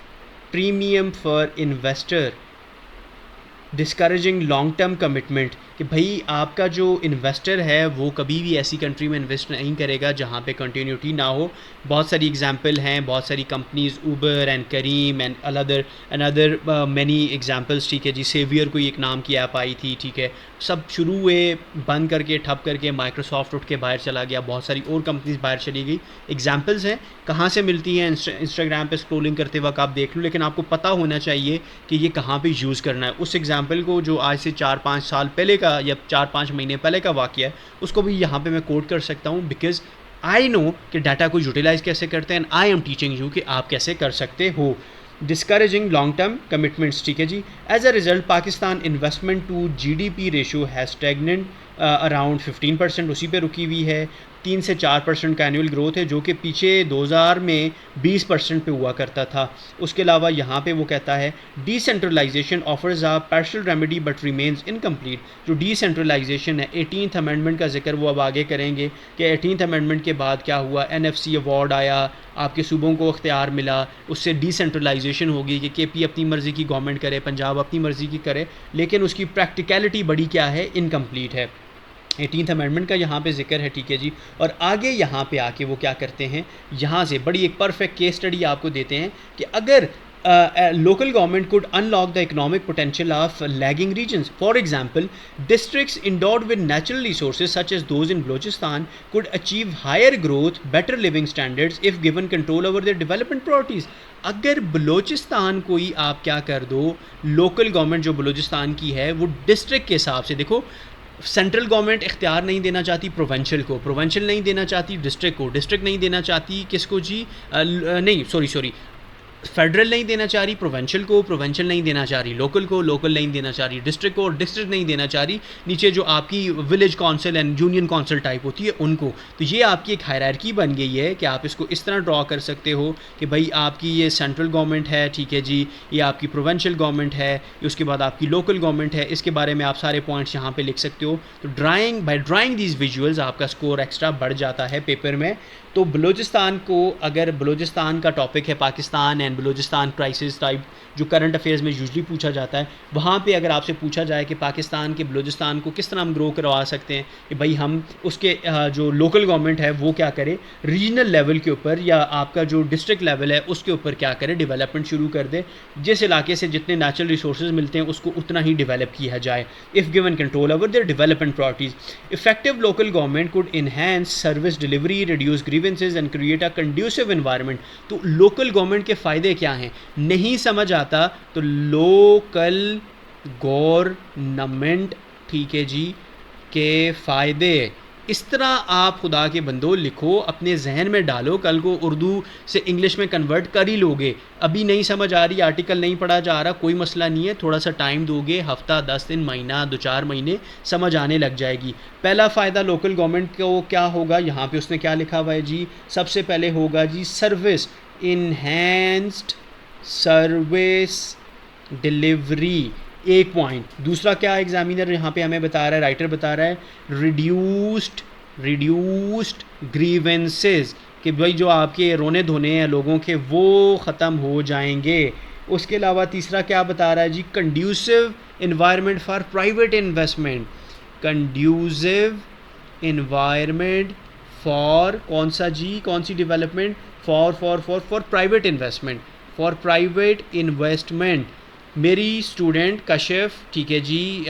premium for investor, discouraging long term commitment, कि भाई आपका जो इन्वेस्टर है वो कभी भी ऐसी कंट्री में इन्वेस्ट नहीं करेगा जहाँ पे कंटिन्यूटी ना हो। बहुत सारी एग्जांपल हैं, बहुत सारी companies, Uber and Careem and another many examples, ठीक है जी। सेवियर कोई एक नाम की ऐप आई थी, ठीक है, सब शुरू हुए, बंद करके ठप करके माइक्रोसॉफ्ट उठ के बाहर चला गया, बहुत सारी और कंपनीज बाहर चली गई। एग्जांपल्स हैं, कहाँ से मिलती हैं, इंस्टाग्राम पे स्क्रॉलिंग करते वक्त आप देख लो, लेकिन आपको पता होना चाहिए कि ये कहाँ पे यूज़ करना है। उस एग्जांपल को जो आज से 4-5 साल पहले का या 4-5 महीने पहले का वाक़या है, उसको भी यहाँ पे मैं कोट कर सकता हूँ, बिकॉज आई नो कि डाटा को यूटिलाइज कैसे करते हैं, आई एम टीचिंग यू कि आप कैसे कर सकते हो। डिस्करेजिंग लॉन्ग टर्म कमिटमेंट्स, ठीक है जी। As a result Pakistan investment to GDP ratio has stagnant around 15%, उसी पे रुकी हुई है। 3 से 4% का एनुअल ग्रोथ है, जो कि पीछे 2000 में 20% पे हुआ करता था। उसके अलावा यहाँ पे वो कहता है decentralisation offers a partial remedy but remains incomplete. जो डिसेंट्रलाइजेशन है, 18th अमेंडमेंट का जिक्र वो अब आगे करेंगे कि 18th अमेंडमेंट के बाद क्या हुआ, NFC अवार्ड आया, आपके सूबों को इख्तियार मिला, उससे डिसेंट्रलाइजेशन होगी कि KP अपनी मर्ज़ी की गवर्नमेंट करे, पंजाब अपनी मर्ज़ी की करे, लेकिन उसकी प्रैक्टिकलिटी बड़ी क्या है, इनकम्प्लीट है। 18th अमेंडमेंट का यहाँ पे जिक्र है, ठीक है जी। और आगे यहाँ पे आके वो क्या करते हैं, यहाँ से बड़ी एक परफेक्ट केस स्टडी आपको देते हैं कि अगर local government could unlock the economic potential of lagging regions. For example, districts endowed with natural resources such as those in Balochistan could achieve higher growth, better living standards if given control over their development priorities. अगर बलोचिस्तान कोई आप क्या कर दो, local government जो बलोचिस्तान की है वो डिस्ट्रिक्ट के हिसाब से, देखो सेंट्रल गवर्नमेंट इख्तियार नहीं देना चाहती प्रोवेंशियल को, प्रोवेंशियल नहीं देना चाहती डिस्ट्रिक्ट को, डिस्ट्रिक्ट नहीं देना चाहती किसको जी, नहीं सॉरी फेडरल नहीं देना चाह रही प्रोवेंशियल को, प्रोवेंशियल नहीं देना चाह रही लोकल को, लोकल नहीं देना चाह रही डिस्ट्रिक्ट को, और डिस्ट्रिक्ट नहीं देना चाह रही नीचे जो आपकी village council and union council type होती है उनको। तो ये आपकी एक हायरार्की बन गई है कि आप इसको इस तरह ड्रॉ कर सकते हो कि भाई आपकी ये सेंट्रल गवर्नमेंट है, ठीक है जी, ये आपकी प्रोवेंशियल गवर्नमेंट है, उसके बाद आपकी लोकल गवर्नमेंट है। इसके बारे में आप सारे पॉइंट्स यहाँ पे लिख सकते हो। तो बाय ड्राइंग दीज विजुअल्स आपका स्कोर एक्स्ट्रा बढ़ जाता है पेपर में। तो बलूचिस्तान को, अगर बलूचिस्तान का टॉपिक है Pakistan and Balochistan crisis type जो करंट अफेयर्स में यूजली पूछा जाता है, वहाँ पे अगर आपसे पूछा जाए कि पाकिस्तान के बलूचिस्तान को किस तरह हम ग्रो करवा सकते हैं, कि भाई हम उसके जो लोकल गवर्नमेंट है वो क्या करे, रीजनल लेवल के ऊपर या आपका जो डिस्ट्रिक्ट लेवल है उसके ऊपर क्या करे, डेवलपमेंट शुरू कर दे। जिस इलाके से जितने नेचुरल रिसोर्सेज मिलते हैं उसको उतना ही डेवलप किया जाए, if given control over their development priorities. Effective local government could enhance service delivery, reduce grievances and create a conducive environment. तो लोकल गवर्नमेंट के फ़ायदे क्या हैं, नहीं समझ आता तो लोकल गवर्नमेंट, ठीक है जी, के फ़ायदे इस तरह आप खुदा के बंदो लिखो, अपने जहन में डालो, कल को उर्दू से इंग्लिश में कन्वर्ट कर ही लोगे। अभी नहीं समझ आ रही, आर्टिकल नहीं पढ़ा जा रहा, कोई मसला नहीं है, थोड़ा सा टाइम दोगे, हफ्ता 10 दिन, महीना, 2-4 महीने, समझ आने लग जाएगी। पहला फ़ायदा लोकल गवर्नमेंट को क्या होगा, यहाँ पे उसने क्या लिखा हुआ है जी, सबसे पहले होगा जी service, enhanced service delivery, 1 point. दूसरा क्या एग्जामिनर यहाँ पे हमें बता रहा है, राइटर बता रहा है, रिड्यूस्ड ग्रीवेंसेस, कि भाई जो आपके रोने धोने हैं लोगों के वो ख़त्म हो जाएंगे। उसके अलावा तीसरा क्या बता रहा है जी, conducive environment for private investment, conducive environment for कौन सा जी, कौन सी development, for private investment, for private investment. मेरी स्टूडेंट कशिश, ठीक है जी,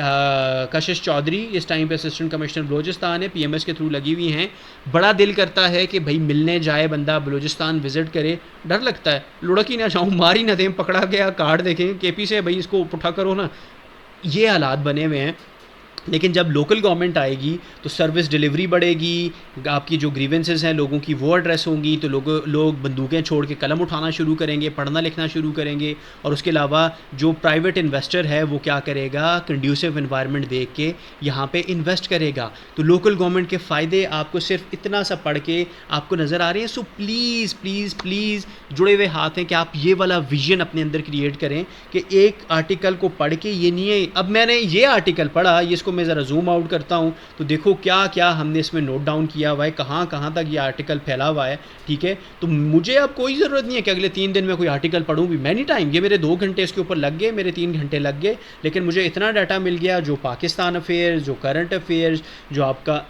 कशिश चौधरी इस टाइम पे असिस्टेंट कमिश्नर बलूचिस्तान है, पीएमएस के थ्रू लगी हुई हैं। बड़ा दिल करता है कि भाई मिलने जाए बंदा, बलूचिस्तान विज़िट करे, डर लगता है लुढ़क ही ना जाऊँ, मार ही ना दें, पकड़ा गया कार्ड देखें केपी से, भाई इसको उठा करो ना, ये हालात बने हुए हैं। लेकिन जब लोकल गवर्नमेंट आएगी तो सर्विस डिलीवरी बढ़ेगी, आपकी जो ग्रीवेंसेस हैं लोगों की वो एड्रेस होंगी, तो लोग बंदूकें छोड़ के कलम उठाना शुरू करेंगे, पढ़ना लिखना शुरू करेंगे। और उसके अलावा जो प्राइवेट इन्वेस्टर है वो क्या करेगा, कंड्यूसिव इन्वायरमेंट देख के यहाँ पे इन्वेस्ट करेगा। तो लोकल गवर्नमेंट के फ़ायदे आपको सिर्फ इतना सा पढ़ के आपको नज़र आ रहे हैं। सो प्लीज़ प्लीज़ प्लीज़ जुड़े हुए हाथ हैं कि आप ये वाला विजन अपने अंदर क्रिएट करें कि एक आर्टिकल को पढ़ के ये नहीं है अब मैंने ये आर्टिकल पढ़ा, ये इसको मैं ज़रा जूम आउट करता हूँ तो देखो क्या क्या हमने इसमें नोट डाउन किया हुआ है, कहाँ कहाँ तक ये आर्टिकल फैला हुआ है। ठीक है, तो मुझे अब कोई ज़रूरत नहीं है कि अगले 3 दिन में कोई आर्टिकल पढ़ूँ भी, मैनी टाइम, ये मेरे 2 घंटे इसके ऊपर लग गए, मेरे 3 घंटे लग गए, लेकिन मुझे इतना डाटा मिल गया जो पाकिस्तान अफेयर्स, जो करंट अफेयर्स, जो आपका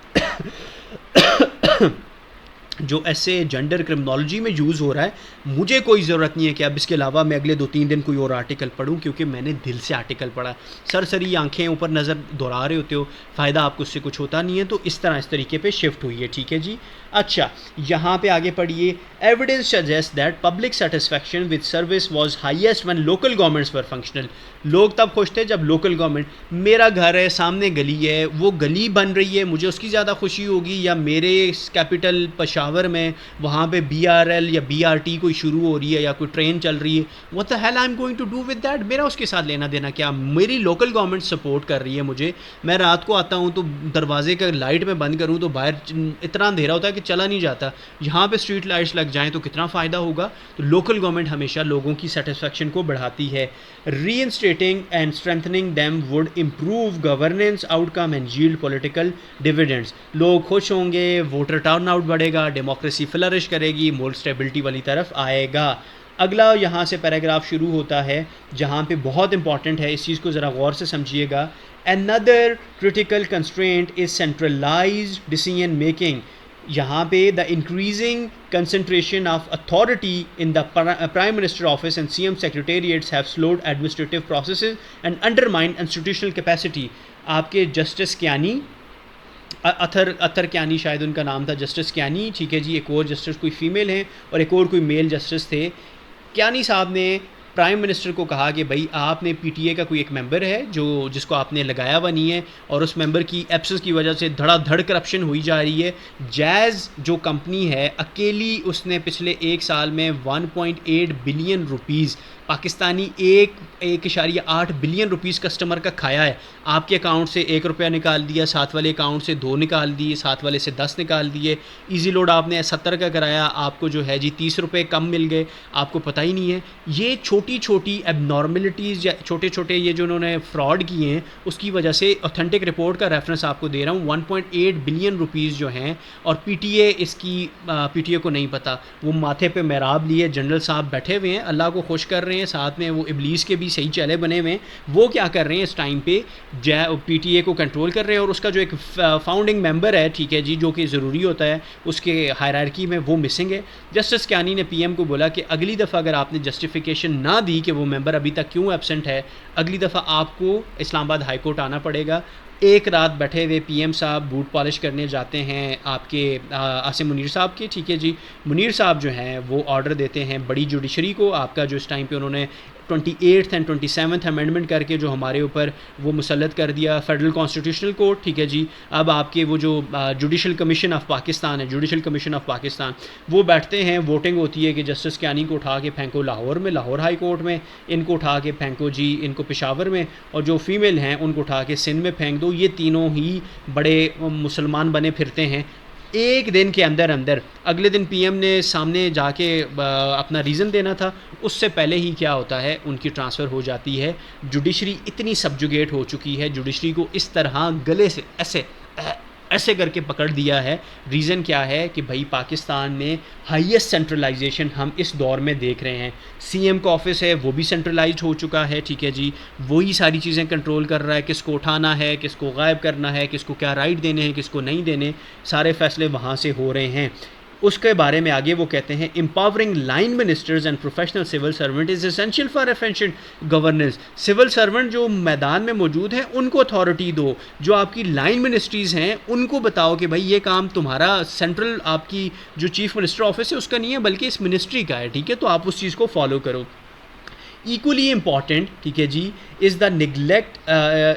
जो ऐसे जेंडर क्रिमिनोलॉजी में यूज़ हो रहा है, मुझे कोई ज़रूरत नहीं है कि अब इसके अलावा मैं अगले 2-3 दिन कोई और आर्टिकल पढूं, क्योंकि मैंने दिल से आर्टिकल पढ़ा। सरसरी आंखें ऊपर नज़र दौड़ा रहे होते हो, फ़ायदा आपको उससे कुछ होता नहीं है। तो इस तरीके पे शिफ्ट हुई है। ठीक है जी। अच्छा, यहाँ पे आगे पढ़िए, evidence suggest that public satisfaction with service was highest when local governments were functional. लोग तब खुश थे जब लोकल गवर्नमेंट, मेरा घर है सामने गली है, वो गली बन रही है, मुझे उसकी ज़्यादा खुशी होगी, या मेरे कैपिटल पेशावर में वहाँ पे BRL या BRT कोई शुरू हो रही है या कोई ट्रेन चल रही है, what the hell I am going to do with that. मेरा उसके साथ लेना देना क्या, मेरी लोकल गवर्नमेंट सपोर्ट कर रही है मुझे। मैं रात को आता हूँ तो दरवाजे का लाइट में बंद करूँ तो बाहर इतना अंधेरा होता है कि चला नहीं जाता, यहाँ पे स्ट्रीट लाइट्स लग जाएँ तो कितना फ़ायदा होगा। तो लोकल गवर्नमेंट हमेशा लोगों की सेटिस्फेक्शन को बढ़ाती है। Reinstating and strengthening them would improve governance outcome and yield political dividends. लोग खुश होंगे, वोटर टर्नआउट बढ़ेगा, डेमोक्रेसी फ्लरिश करेगी, मोर स्टेबिलिटी वाली तरफ आएगा। अगला यहाँ से पैराग्राफ शुरू होता है जहाँ पे बहुत इंपॉर्टेंट है, इस चीज़ को ज़रा गौर से समझिएगा। Another critical constraint is centralized decision making। यहाँ पे the increasing concentration of authority in the prime minister office and CM secretariats have slowed administrative processes and undermined institutional capacity. आपके जस्टिस क्यानी, अथर क्यानी शायद उनका नाम था, जस्टिस क्यानी, ठीक है जी, एक और जस्टिस कोई फीमेल हैं और एक और कोई मेल जस्टिस थे। क्यानी साहब ने प्राइम मिनिस्टर को कहा कि भाई आपने PTA का कोई एक मेंबर है जिसको आपने लगाया हुआ नहीं है, और उस मेंबर की एब्सेंस की वजह से धड़ाधड़ करप्शन हुई जा रही है। जैज़ जो कंपनी है अकेली, उसने पिछले 1 साल में 1.8 billion rupees Pakistani 1.8 billion rupees customer का खाया है। आपके अकाउंट से 1 रुपया निकाल दिया, साथ वाले अकाउंट से 2 निकाल दिए, साथ वाले से 10 निकाल दिए। इजी लोड आपने 70 का कराया, आपको जो है जी 30 रुपये कम मिल गए, आपको पता ही नहीं है। ये छोटी छोटी एबनॉर्मलिटीज़ या छोटे छोटे ये जो उन्होंने फ्रॉड किए हैं उसकी वजह से, ऑथेंटिक रिपोर्ट का रेफरेंस आपको दे रहा हूँ, 1.8 बिलियन रुपीज़ जो हैं। और PTA को नहीं पता, वो माथे पे महराब लिए जनरल साहब बैठे हुए हैं, अल्लाह को खुश कर रहे हैं, साथ में वो इब्लीस के भी सही चेले बने हुए हैं। वो क्या कर रहे हैं इस टाइम पे, PTA को कंट्रोल कर रहे हैं, और उसका जो एक फाउंडिंग मेंबर है, ठीक है जी, जो कि ज़रूरी होता है उसके हायरार्की में, वो मिसिंग है। जस्टिस क्यानी ने PM को बोला कि अगली दफ़ा अगर आपने जस्टिफिकेशन ना दी कि वो मेंबर अभी तक क्यों एब्सेंट है, अगली दफ़ा आपको इस्लामाबाद हाई कोर्ट आना पड़ेगा। एक रात बैठे हुए PM साहब बूट पॉलिश करने जाते हैं आपके आसिम मुनीर साहब के, ठीक है जी। मुनीर साहब जो हैं वो ऑर्डर देते हैं बड़ी जुडिशरी को, आपका जो इस टाइम पे उन्होंने 28th एंड 27th अमेंडमेंट करके जो हमारे ऊपर वो मुसल्लत कर दिया फेडरल कॉन्स्टिट्यूशनल कोर्ट, ठीक है जी। अब आपके वो जो जुडिशल कमीशन ऑफ पाकिस्तान है, जुडिशल कमीशन ऑफ पाकिस्तान, वो बैठते हैं, वोटिंग होती है कि जस्टिस क्यानी को उठा के फेंको लाहौर में, लाहौर हाई कोर्ट में, इनको उठा के फेंको जी इनको पेशावर में, और जो फीमेल हैं उनको उठा के सिंध में फेंक दो। ये तीनों ही बड़े मुसलमान बने फिरते हैं। एक दिन के अंदर अंदर अगले दिन पीएम ने सामने जाके अपना रीज़न देना था, उससे पहले ही क्या होता है, उनकी ट्रांसफ़र हो जाती है। जुडिशरी इतनी सब्जुगेट हो चुकी है, जुडिशरी को इस तरह गले से ऐसे ऐसे करके पकड़ दिया है। रीज़न क्या है कि भाई पाकिस्तान में हाईएस्ट सेंट्रलाइजेशन हम इस दौर में देख रहे हैं। सीएम का ऑफिस है वो भी सेंट्रलाइज्ड हो चुका है, ठीक है जी, वही सारी चीज़ें कंट्रोल कर रहा है, किसको उठाना है, किसको गायब करना है, किसको क्या राइट देने हैं, किसको नहीं देने, सारे फैसले वहाँ से हो रहे हैं। उसके बारे में आगे वो कहते हैं, empowering line ministers and professional civil servant is essential for efficient governance. Civil servant जो मैदान में मौजूद हैं उनको अथॉरिटी दो, जो आपकी लाइन मिनिस्ट्रीज़ हैं उनको बताओ कि भाई ये काम तुम्हारा सेंट्रल आपकी जो चीफ मिनिस्टर ऑफिस है उसका नहीं है बल्कि इस मिनिस्ट्री का है, ठीक है, तो आप उस चीज़ को फॉलो करो। इक्वली इम्पॉर्टेंट, ठीक है जी, is the neglect,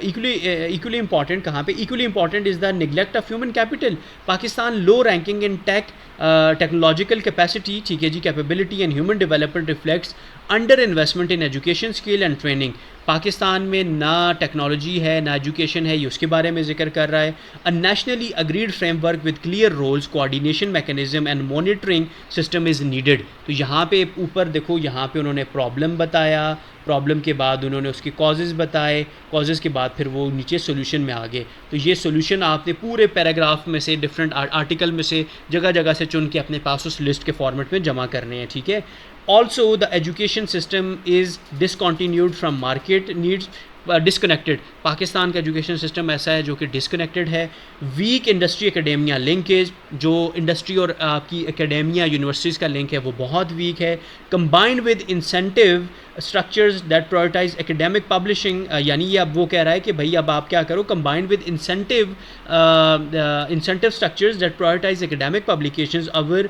equally important कहाँ पे, equally important is the neglect of human capital. Pakistan low ranking in technological capacity, ठीक है जी, capability and human development reflects under investment in education, skill and training. Pakistan में ना टेक्नोलॉजी है ना education है, ये उसके बारे में जिक्र कर रहा है। A nationally agreed framework with clear roles, coordination mechanism and monitoring system is needed. तो यहाँ पे ऊपर देखो, यहाँ पे उन्होंने प्रॉब्लम बताया, प्रॉब्लम के बाद उन्होंने उसके कॉजेज़ बताए, कॉजेज़ के बाद फिर वो नीचे सोल्यूशन में आ गए। तो ये सोल्यूशन आपने पूरे पैराग्राफ में से, डिफरेंट आर्टिकल में से जगह जगह से चुन के अपने पास उस लिस्ट के फॉर्मेट में जमा करने हैं, ठीक है। Also, the education system is discontinued from market needs, disconnected. Pakistan का एजुकेशन सिस्टम ऐसा है जो कि डिसकनेक्टेड है। वीक इंडस्ट्री एकेडेमिया लिंकेज, जो इंडस्ट्री और आपकी एकेडेमिया यूनिवर्सिटीज़ का लिंक है वो बहुत वीक है। Combined with incentive structures that prioritise academic publishing, यानी ये अब वो कह रहा है कि भाई अब आप क्या करो, combined with incentive structures that prioritise academic publications, our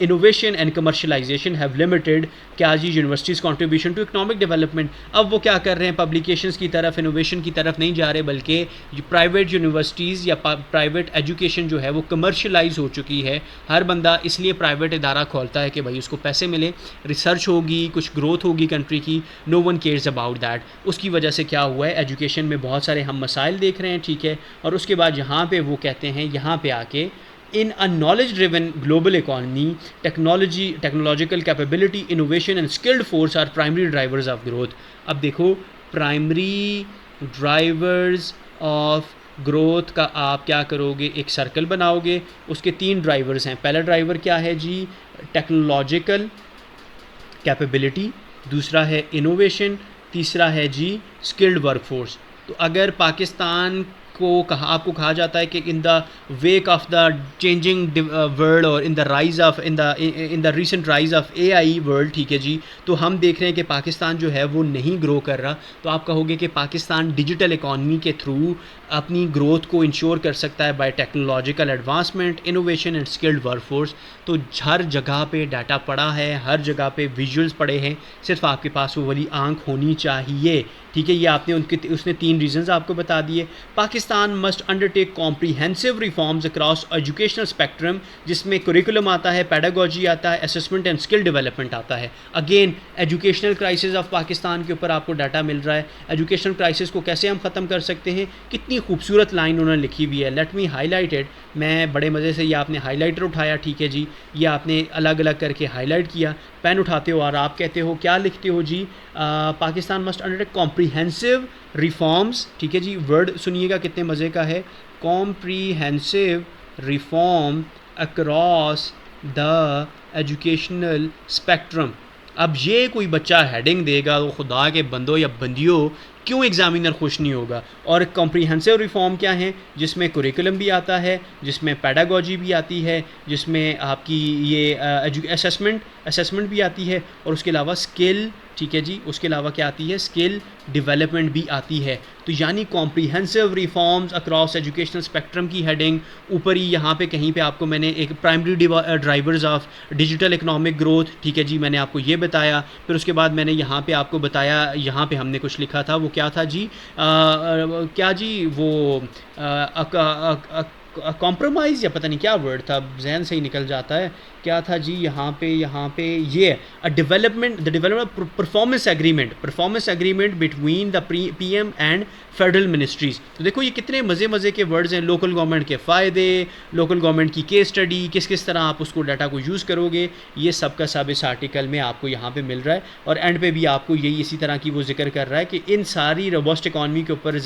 innovation and commercialisation have limited क्या जी universities contribution to economic development. अब वो क्या कर रहे हैं, पब्लिकेशंस की तरफ, इनोवेशन की तरफ नहीं जा रहे, बल्कि प्राइवेट यूनिवर्सिटीज़ या प्राइवेट एजुकेशन जो है वो कमर्शलाइज हो चुकी है। हर बंदा इसलिए प्राइवेट इदारा खोलता है कि भाई उसको पैसे मिले, रिसर्च होगी, कुछ ग्रोथ होगी कंट्री की, no one cares about that. उसकी वजह से क्या हुआ है, एजुकेशन में बहुत सारे हम मसाइल देख रहे हैं, ठीक है। और उसके बाद यहाँ पे वो कहते हैं, यहाँ पे आके, in a knowledge driven global economy, technological capability, innovation and skilled force are primary drivers of growth। अब देखो, primary drivers of ग्रोथ का आप क्या करोगे, एक सर्कल बनाओगे, उसके 3 ड्राइवर्स हैं। पहला ड्राइवर क्या है जी, टेक्नोलॉजिकल कैपेबिलिटी, दूसरा है इनोवेशन, तीसरा है जी स्किल्ड वर्कफोर्स। तो अगर पाकिस्तान को आपको कहा जाता है कि in the wake of the changing world और in the recent rise of AI world, ठीक है जी, तो हम देख रहे हैं कि पाकिस्तान जो है वो नहीं ग्रो कर रहा। तो आप कहोगे कि पाकिस्तान डिजिटल इकॉनमी के थ्रू अपनी ग्रोथ को इंश्योर कर सकता है by technological advancement, innovation and skilled workforce. तो हर जगह पे डाटा पड़ा है, हर जगह पे विजुअल्स पड़े हैं, सिर्फ आपके पास वो वाली आंख होनी चाहिए, ठीक है। ये आपने उसने 3 रीजंस आपको बता दिए। Pakistan must undertake comprehensive reforms across educational spectrum, जिसमें करिकुलम आता है, पेडागोजी आता है, असेसमेंट एंड स्किल डेवलपमेंट आता है। Again educational crisis of Pakistan के ऊपर आपको डाटा मिल रहा है। एजुकेशनल क्राइसिस को कैसे हम ख़त्म कर सकते हैं, कितनी खूबसूरत लाइन उन्होंने लिखी हुई है, लेट मी हाईलाइट इट। मैं बड़े मज़े से, ये आपने हाईलाइटर उठाया, ठीक है जी, ये आपने अलग अलग करके हाईलाइट किया, पेन उठाते हो और आप कहते हो, क्या लिखते हो जी, Pakistan must undertake comprehensive reforms, ठीक है जी, वर्ड सुनिएगा कितने मज़े का है, comprehensive reform across the educational spectrum. अब ये कोई बच्चा हेडिंग देगा तो खुदा के बंदो या बंदियों क्यों एग्जामिनर खुश नहीं होगा। और कॉम्प्रीहेंसिव रिफॉर्म क्या है, जिसमें कुरिकुलम भी आता है, जिसमें पेडागोजी भी आती है, जिसमें आपकी ये असेसमेंट भी आती है, और उसके अलावा स्किल, ठीक है जी, उसके अलावा क्या आती है, स्किल डेवलपमेंट भी आती है। तो यानी comprehensive reforms across educational spectrum की हेडिंग ऊपर ही यहाँ पे कहीं पे आपको मैंने एक primary drivers of digital economic growth, ठीक है जी, मैंने आपको ये बताया। फिर उसके बाद मैंने यहाँ पे आपको बताया, यहाँ पे हमने कुछ लिखा था, वो क्या था जी, क्या जी, वो कॉम्प्रोमाइज़ या पता नहीं क्या वर्ड था, जहन से ही निकल जाता है, क्या था जी यहाँ पे ये the development performance agreement between the PM and federal ministries. तो देखो ये कितने मज़े के वर्ड्स हैं, लोकल गवर्नमेंट के फ़ायदे, लोकल गवर्नमेंट की केस स्टडी, किस तरह आप उसको डाटा को यूज़ करोगे, ये सब का सब इस आर्टिकल में आपको यहाँ पे मिल रहा है। और एंड पे भी आपको यही इसी तरह की वो जिक्र कर रहा है कि इन सारी रोबस्ट इकॉनमी के ऊपर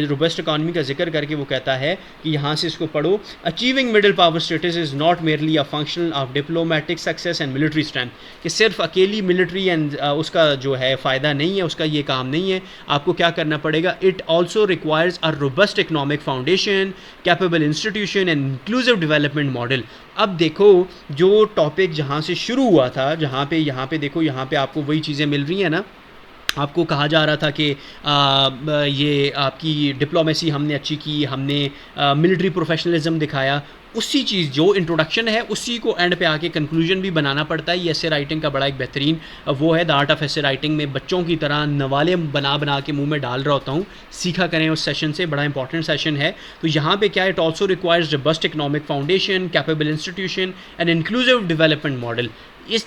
रोबस्ट इकॉनमी का जिक्र करके वो कहता है कि यहाँ से इसको पढ़ो, achieving middle power status is not merely a functional of diplomatic success and military strength, कि सिर्फ अकेली मिलिट्री एंड उसका जो है फ़ायदा नहीं है, उसका ये काम नहीं है। आपको क्या करना पड़ेगा, it also requires a robust economic foundation, capable institution and inclusive development model. अब देखो जो टॉपिक जहाँ से शुरू हुआ था, यहाँ पे देखो, यहाँ पे आपको वही चीज़ें मिल रही हैं ना। आपको कहा जा रहा था कि ये आपकी डिप्लोमेसी हमने अच्छी की, हमने मिलिट्री प्रोफेशनलिज्म दिखाया, उसी चीज़ जो इंट्रोडक्शन है उसी को एंड पे आके कंक्लूजन भी बनाना पड़ता है। ये एसे राइटिंग का बड़ा एक बेहतरीन वो है, the art of essay writing में बच्चों की तरह नवाले बना के मुंह में डाल रहा होता हूँ, सीखा करें उस सेशन से, बड़ा इंपॉर्टेंट सेशन है। तो यहाँ पे क्या है, it also requires robust economic foundation, capable institution and inclusive development model.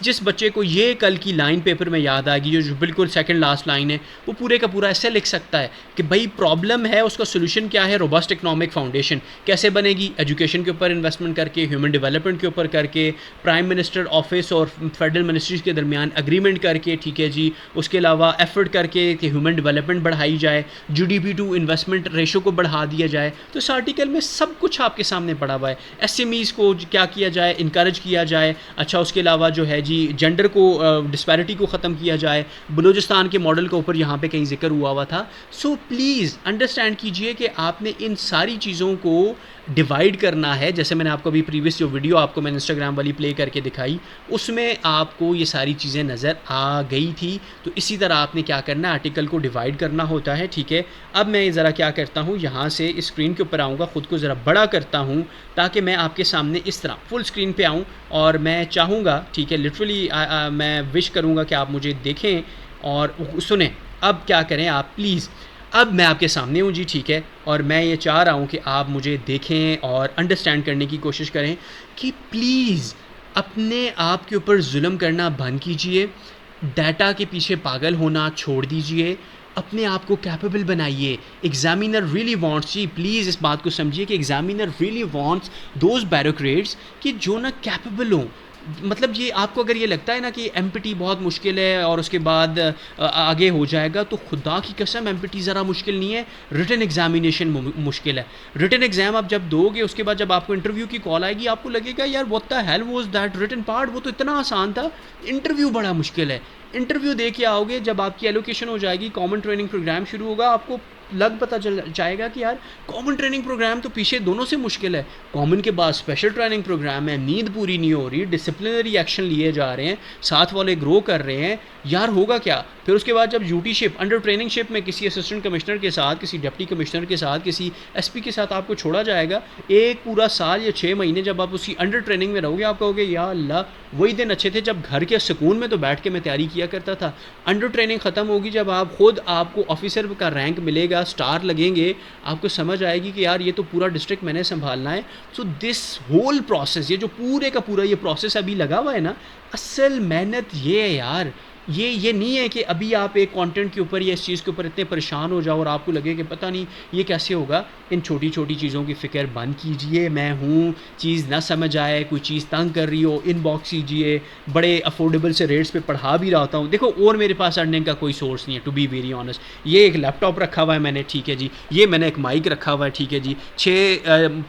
जिस बच्चे को ये कल की लाइन पेपर में याद आएगी, जो बिल्कुल सेकंड लास्ट लाइन है, वो पूरे का पूरा ऐसे लिख सकता है कि भाई प्रॉब्लम है, उसका सोल्यूशन क्या है, रोबस्ट इकोनॉमिक फाउंडेशन कैसे बनेगी, एजुकेशन के ऊपर इन्वेस्टमेंट करके, ह्यूमन डेवलपमेंट के ऊपर करके, प्राइम मिनिस्टर ऑफिस और फेडरल मिनिस्ट्रीज के दरमियान एग्रीमेंट करके, ठीक है जी, उसके अलावा एफर्ट करके कि ह्यूमन डेवलपमेंट बढ़ाई जाए, जीडीपी टू इन्वेस्टमेंट रेशो को बढ़ा दिया जाए। तो इस आर्टिकल में सब कुछ आपके सामने पड़ा हुआ है। एसएमईज़ को क्या किया जाए, इनकरेज किया जाए। अच्छा, उसके अलावा जो है जी जेंडर को, डिस्पैरिटी को ख़त्म किया जाए। बलूचिस्तान के मॉडल के ऊपर यहाँ पे कहीं जिक्र हुआ था। सो प्लीज़ अंडरस्टैंड कीजिए कि आपने इन सारी चीज़ों को डिवाइड करना है। जैसे मैंने आपको अभी प्रीवियस जो वीडियो आपको मैंने इंस्टाग्राम वाली प्ले करके दिखाई, उसमें आपको ये सारी चीज़ें नज़र आ गई थी। तो इसी तरह आपने क्या करना है, आर्टिकल को डिवाइड करना होता है, ठीक है। अब मैं ज़रा क्या करता हूँ, यहाँ से इस स्क्रीन के ऊपर आऊँगा, ख़ुद को ज़रा बड़ा करता हूँ ताकि मैं आपके सामने इस तरह फुल स्क्रीन पे आऊँ। और मैं चाहूँगा, ठीक है, लिटरली मैं विश करूँगा कि आप मुझे देखें और सुनें। अब क्या करें आप प्लीज़, अब मैं आपके सामने हूँ जी, ठीक है, और मैं ये चाह रहा हूँ कि आप मुझे देखें और अंडरस्टैंड करने की कोशिश करें कि प्लीज़ अपने आप के ऊपर जुल्म करना बंद कीजिए, डाटा के पीछे पागल होना छोड़ दीजिए, अपने आप को कैपेबल बनाइए। एग्जामिनर रियली वांट्स, जी प्लीज़ इस बात को समझिए कि examiner really wants those bureaucrats कि जो ना कैपेबल हों। मतलब ये आपको अगर ये लगता है ना कि एमपीटी बहुत मुश्किल है और उसके बाद आगे हो जाएगा, तो खुदा की कसम एमपीटी ज़रा मुश्किल नहीं है, रिटन एग्जामिनेशन मुश्किल है। रिटन एग्ज़ाम आप जब दोगे, उसके बाद जब आपको इंटरव्यू की कॉल आएगी, आपको लगेगा यार what the hell was that written part, वो तो इतना आसान था, इंटरव्यू बड़ा मुश्किल है। इंटरव्यू दे के आओगे, जब आपकी एलोकेशन हो जाएगी, कॉमन ट्रेनिंग प्रोग्राम शुरू होगा, आपको पता चल जाएगा कि यार कॉमन ट्रेनिंग प्रोग्राम तो पीछे दोनों से मुश्किल है। कॉमन के बाद स्पेशल ट्रेनिंग प्रोग्राम है, नींद पूरी नहीं हो रही, डिसिप्लिनरी एक्शन लिए जा रहे हैं, साथ वाले ग्रो कर रहे हैं, यार होगा क्या। फिर उसके बाद जब ड्यूटीशिप, अंडर ट्रेनिंगशिप में किसी असिस्टेंट कमिश्नर के साथ, किसी डिप्टी कमिश्नर के साथ, किसी एसपी के साथ आपको छोड़ा जाएगा, एक पूरा साल या 6 महीने जब आप उसी अंडर ट्रेनिंग में रहोगे, आप कहोगे या अल्लाह वही दिन अच्छे थे जब घर के सुकून में तो बैठ के मैं तैयारी किया करता था। अंडर ट्रेनिंग ख़त्म होगी जब आप खुद, आपको ऑफिसर का रैंक मिलेगा, स्टार लगेंगे, आपको समझ आएगी कि यार ये तो पूरा डिस्ट्रिक्ट मैंने संभालना है। सो दिस होल प्रोसेस, ये जो पूरे का पूरा ये प्रोसेस अभी लगा हुआ है ना, असल मेहनत ये है यार, ये नहीं है कि अभी आप एक कंटेंट के ऊपर या इस चीज़ के ऊपर इतने परेशान हो जाओ और आपको लगे कि पता नहीं ये कैसे होगा। इन छोटी छोटी चीज़ों की फ़िक्र बंद कीजिए। मैं हूँ, चीज़ ना समझ आए, कोई चीज़ तंग कर रही हो, इनबॉक्स कीजिए, बड़े अफोर्डेबल से रेट्स पे पढ़ा भी रहा होता हूँ। देखो और मेरे पास अर्निंग का कोई सोर्स नहीं है, टू बी वेरी ऑनेस्ट। ये एक लैपटॉप रखा हुआ है मैंने, ठीक है जी, ये मैंने एक माइक रखा हुआ है, ठीक है जी,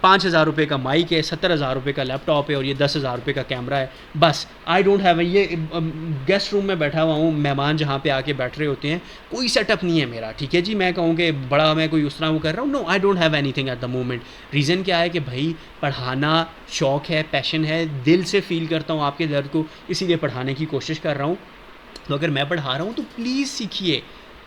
5,000 रुपये का माइक है, 70,000 रुपये का लैपटॉप है और ये 10,000 रुपये का कैमरा है, बस। आई डोंट हैव, ये गेस्ट रूम में बैठा हुआ हूँ, मेहमान जहाँ पे आके बैठ रहे होते हैं, कोई सेटअप नहीं है मेरा, ठीक है जी। मैं कहूँ कि बड़ा मैं कोई उस तरह वो कर रहा हूँ, no, I don't have anything at the moment. Reason क्या है कि भाई पढ़ाना शौक़ है, पैशन है, दिल से फील करता हूँ आपके दर्द को, इसीलिए पढ़ाने की कोशिश कर रहा हूँ। तो अगर मैं पढ़ा रहा हूँ तो प्लीज़ सीखिए,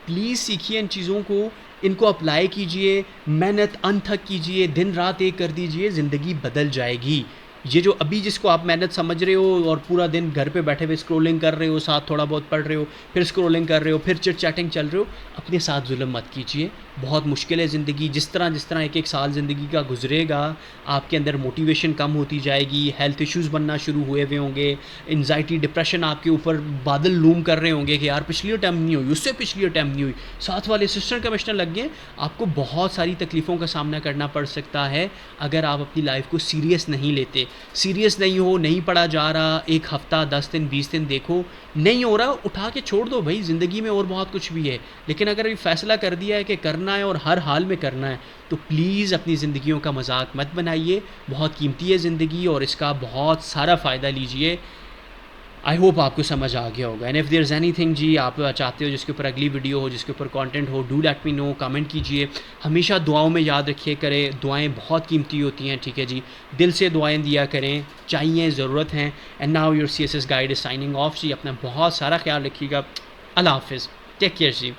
प्लीज़ सीखिए इन चीज़ों को, इनको अप्लाई कीजिए, मेहनत अनथक कीजिए, दिन रात एक कर दीजिए, ज़िंदगी बदल जाएगी। ये जो अभी जिसको आप मेहनत समझ रहे हो और पूरा दिन घर पे बैठे हुए स्क्रॉलिंग कर रहे हो, साथ थोड़ा बहुत पढ़ रहे हो, फिर स्क्रॉलिंग कर रहे हो, फिर चिट चैटिंग चल रहे हो, अपने साथ जुल्म मत कीजिए। बहुत मुश्किल है ज़िंदगी। जिस तरह एक-एक साल ज़िंदगी का गुज़रेगा, आपके अंदर मोटिवेशन कम होती जाएगी, हेल्थ इश्यूज़ बनना शुरू हुए हुए होंगे, एंग्ज़ायटी, डिप्रेशन आपके ऊपर बादल लूम कर रहे होंगे कि यार पिछली अटेम्प्ट नहीं हुई, उससे पिछली अटेम्प्ट नहीं हुई, साथ वाले असिस्टेंट कमिश्नर लग गए। आपको बहुत सारी तकलीफ़ों का सामना करना पड़ सकता है अगर आप अपनी लाइफ को सीरियस नहीं लेते। सीरियस नहीं हो, नहीं पढ़ा जा रहा, 1 हफ़्ता, 10 दिन, 20 दिन देखो, नहीं हो रहा, उठा के छोड़ दो भाई, ज़िंदगी में और बहुत कुछ भी है। लेकिन अगर ये फ़ैसला कर दिया है कि करना है और हर हाल में करना है, तो प्लीज़ अपनी ज़िंदगियों का मज़ाक मत बनाइए। बहुत कीमती है ज़िंदगी और इसका बहुत सारा फ़ायदा लीजिए। आई होप आपको समझ आ गया होगा। And if there is anything जी आप चाहते हो जिसके ऊपर अगली वीडियो हो, जिसके ऊपर कंटेंट हो, do let me know, comment कीजिए। हमेशा दुआओं में याद रखिए करें, दुआएं बहुत कीमती होती हैं, ठीक है जी। दिल से दुआएं दिया करें, चाहिए, ज़रूरत हैं। And now your CSS guide is signing off जी। अपना बहुत सारा ख्याल रखिएगा। अल्लाह हाफ़िज़, टेक केयर जी।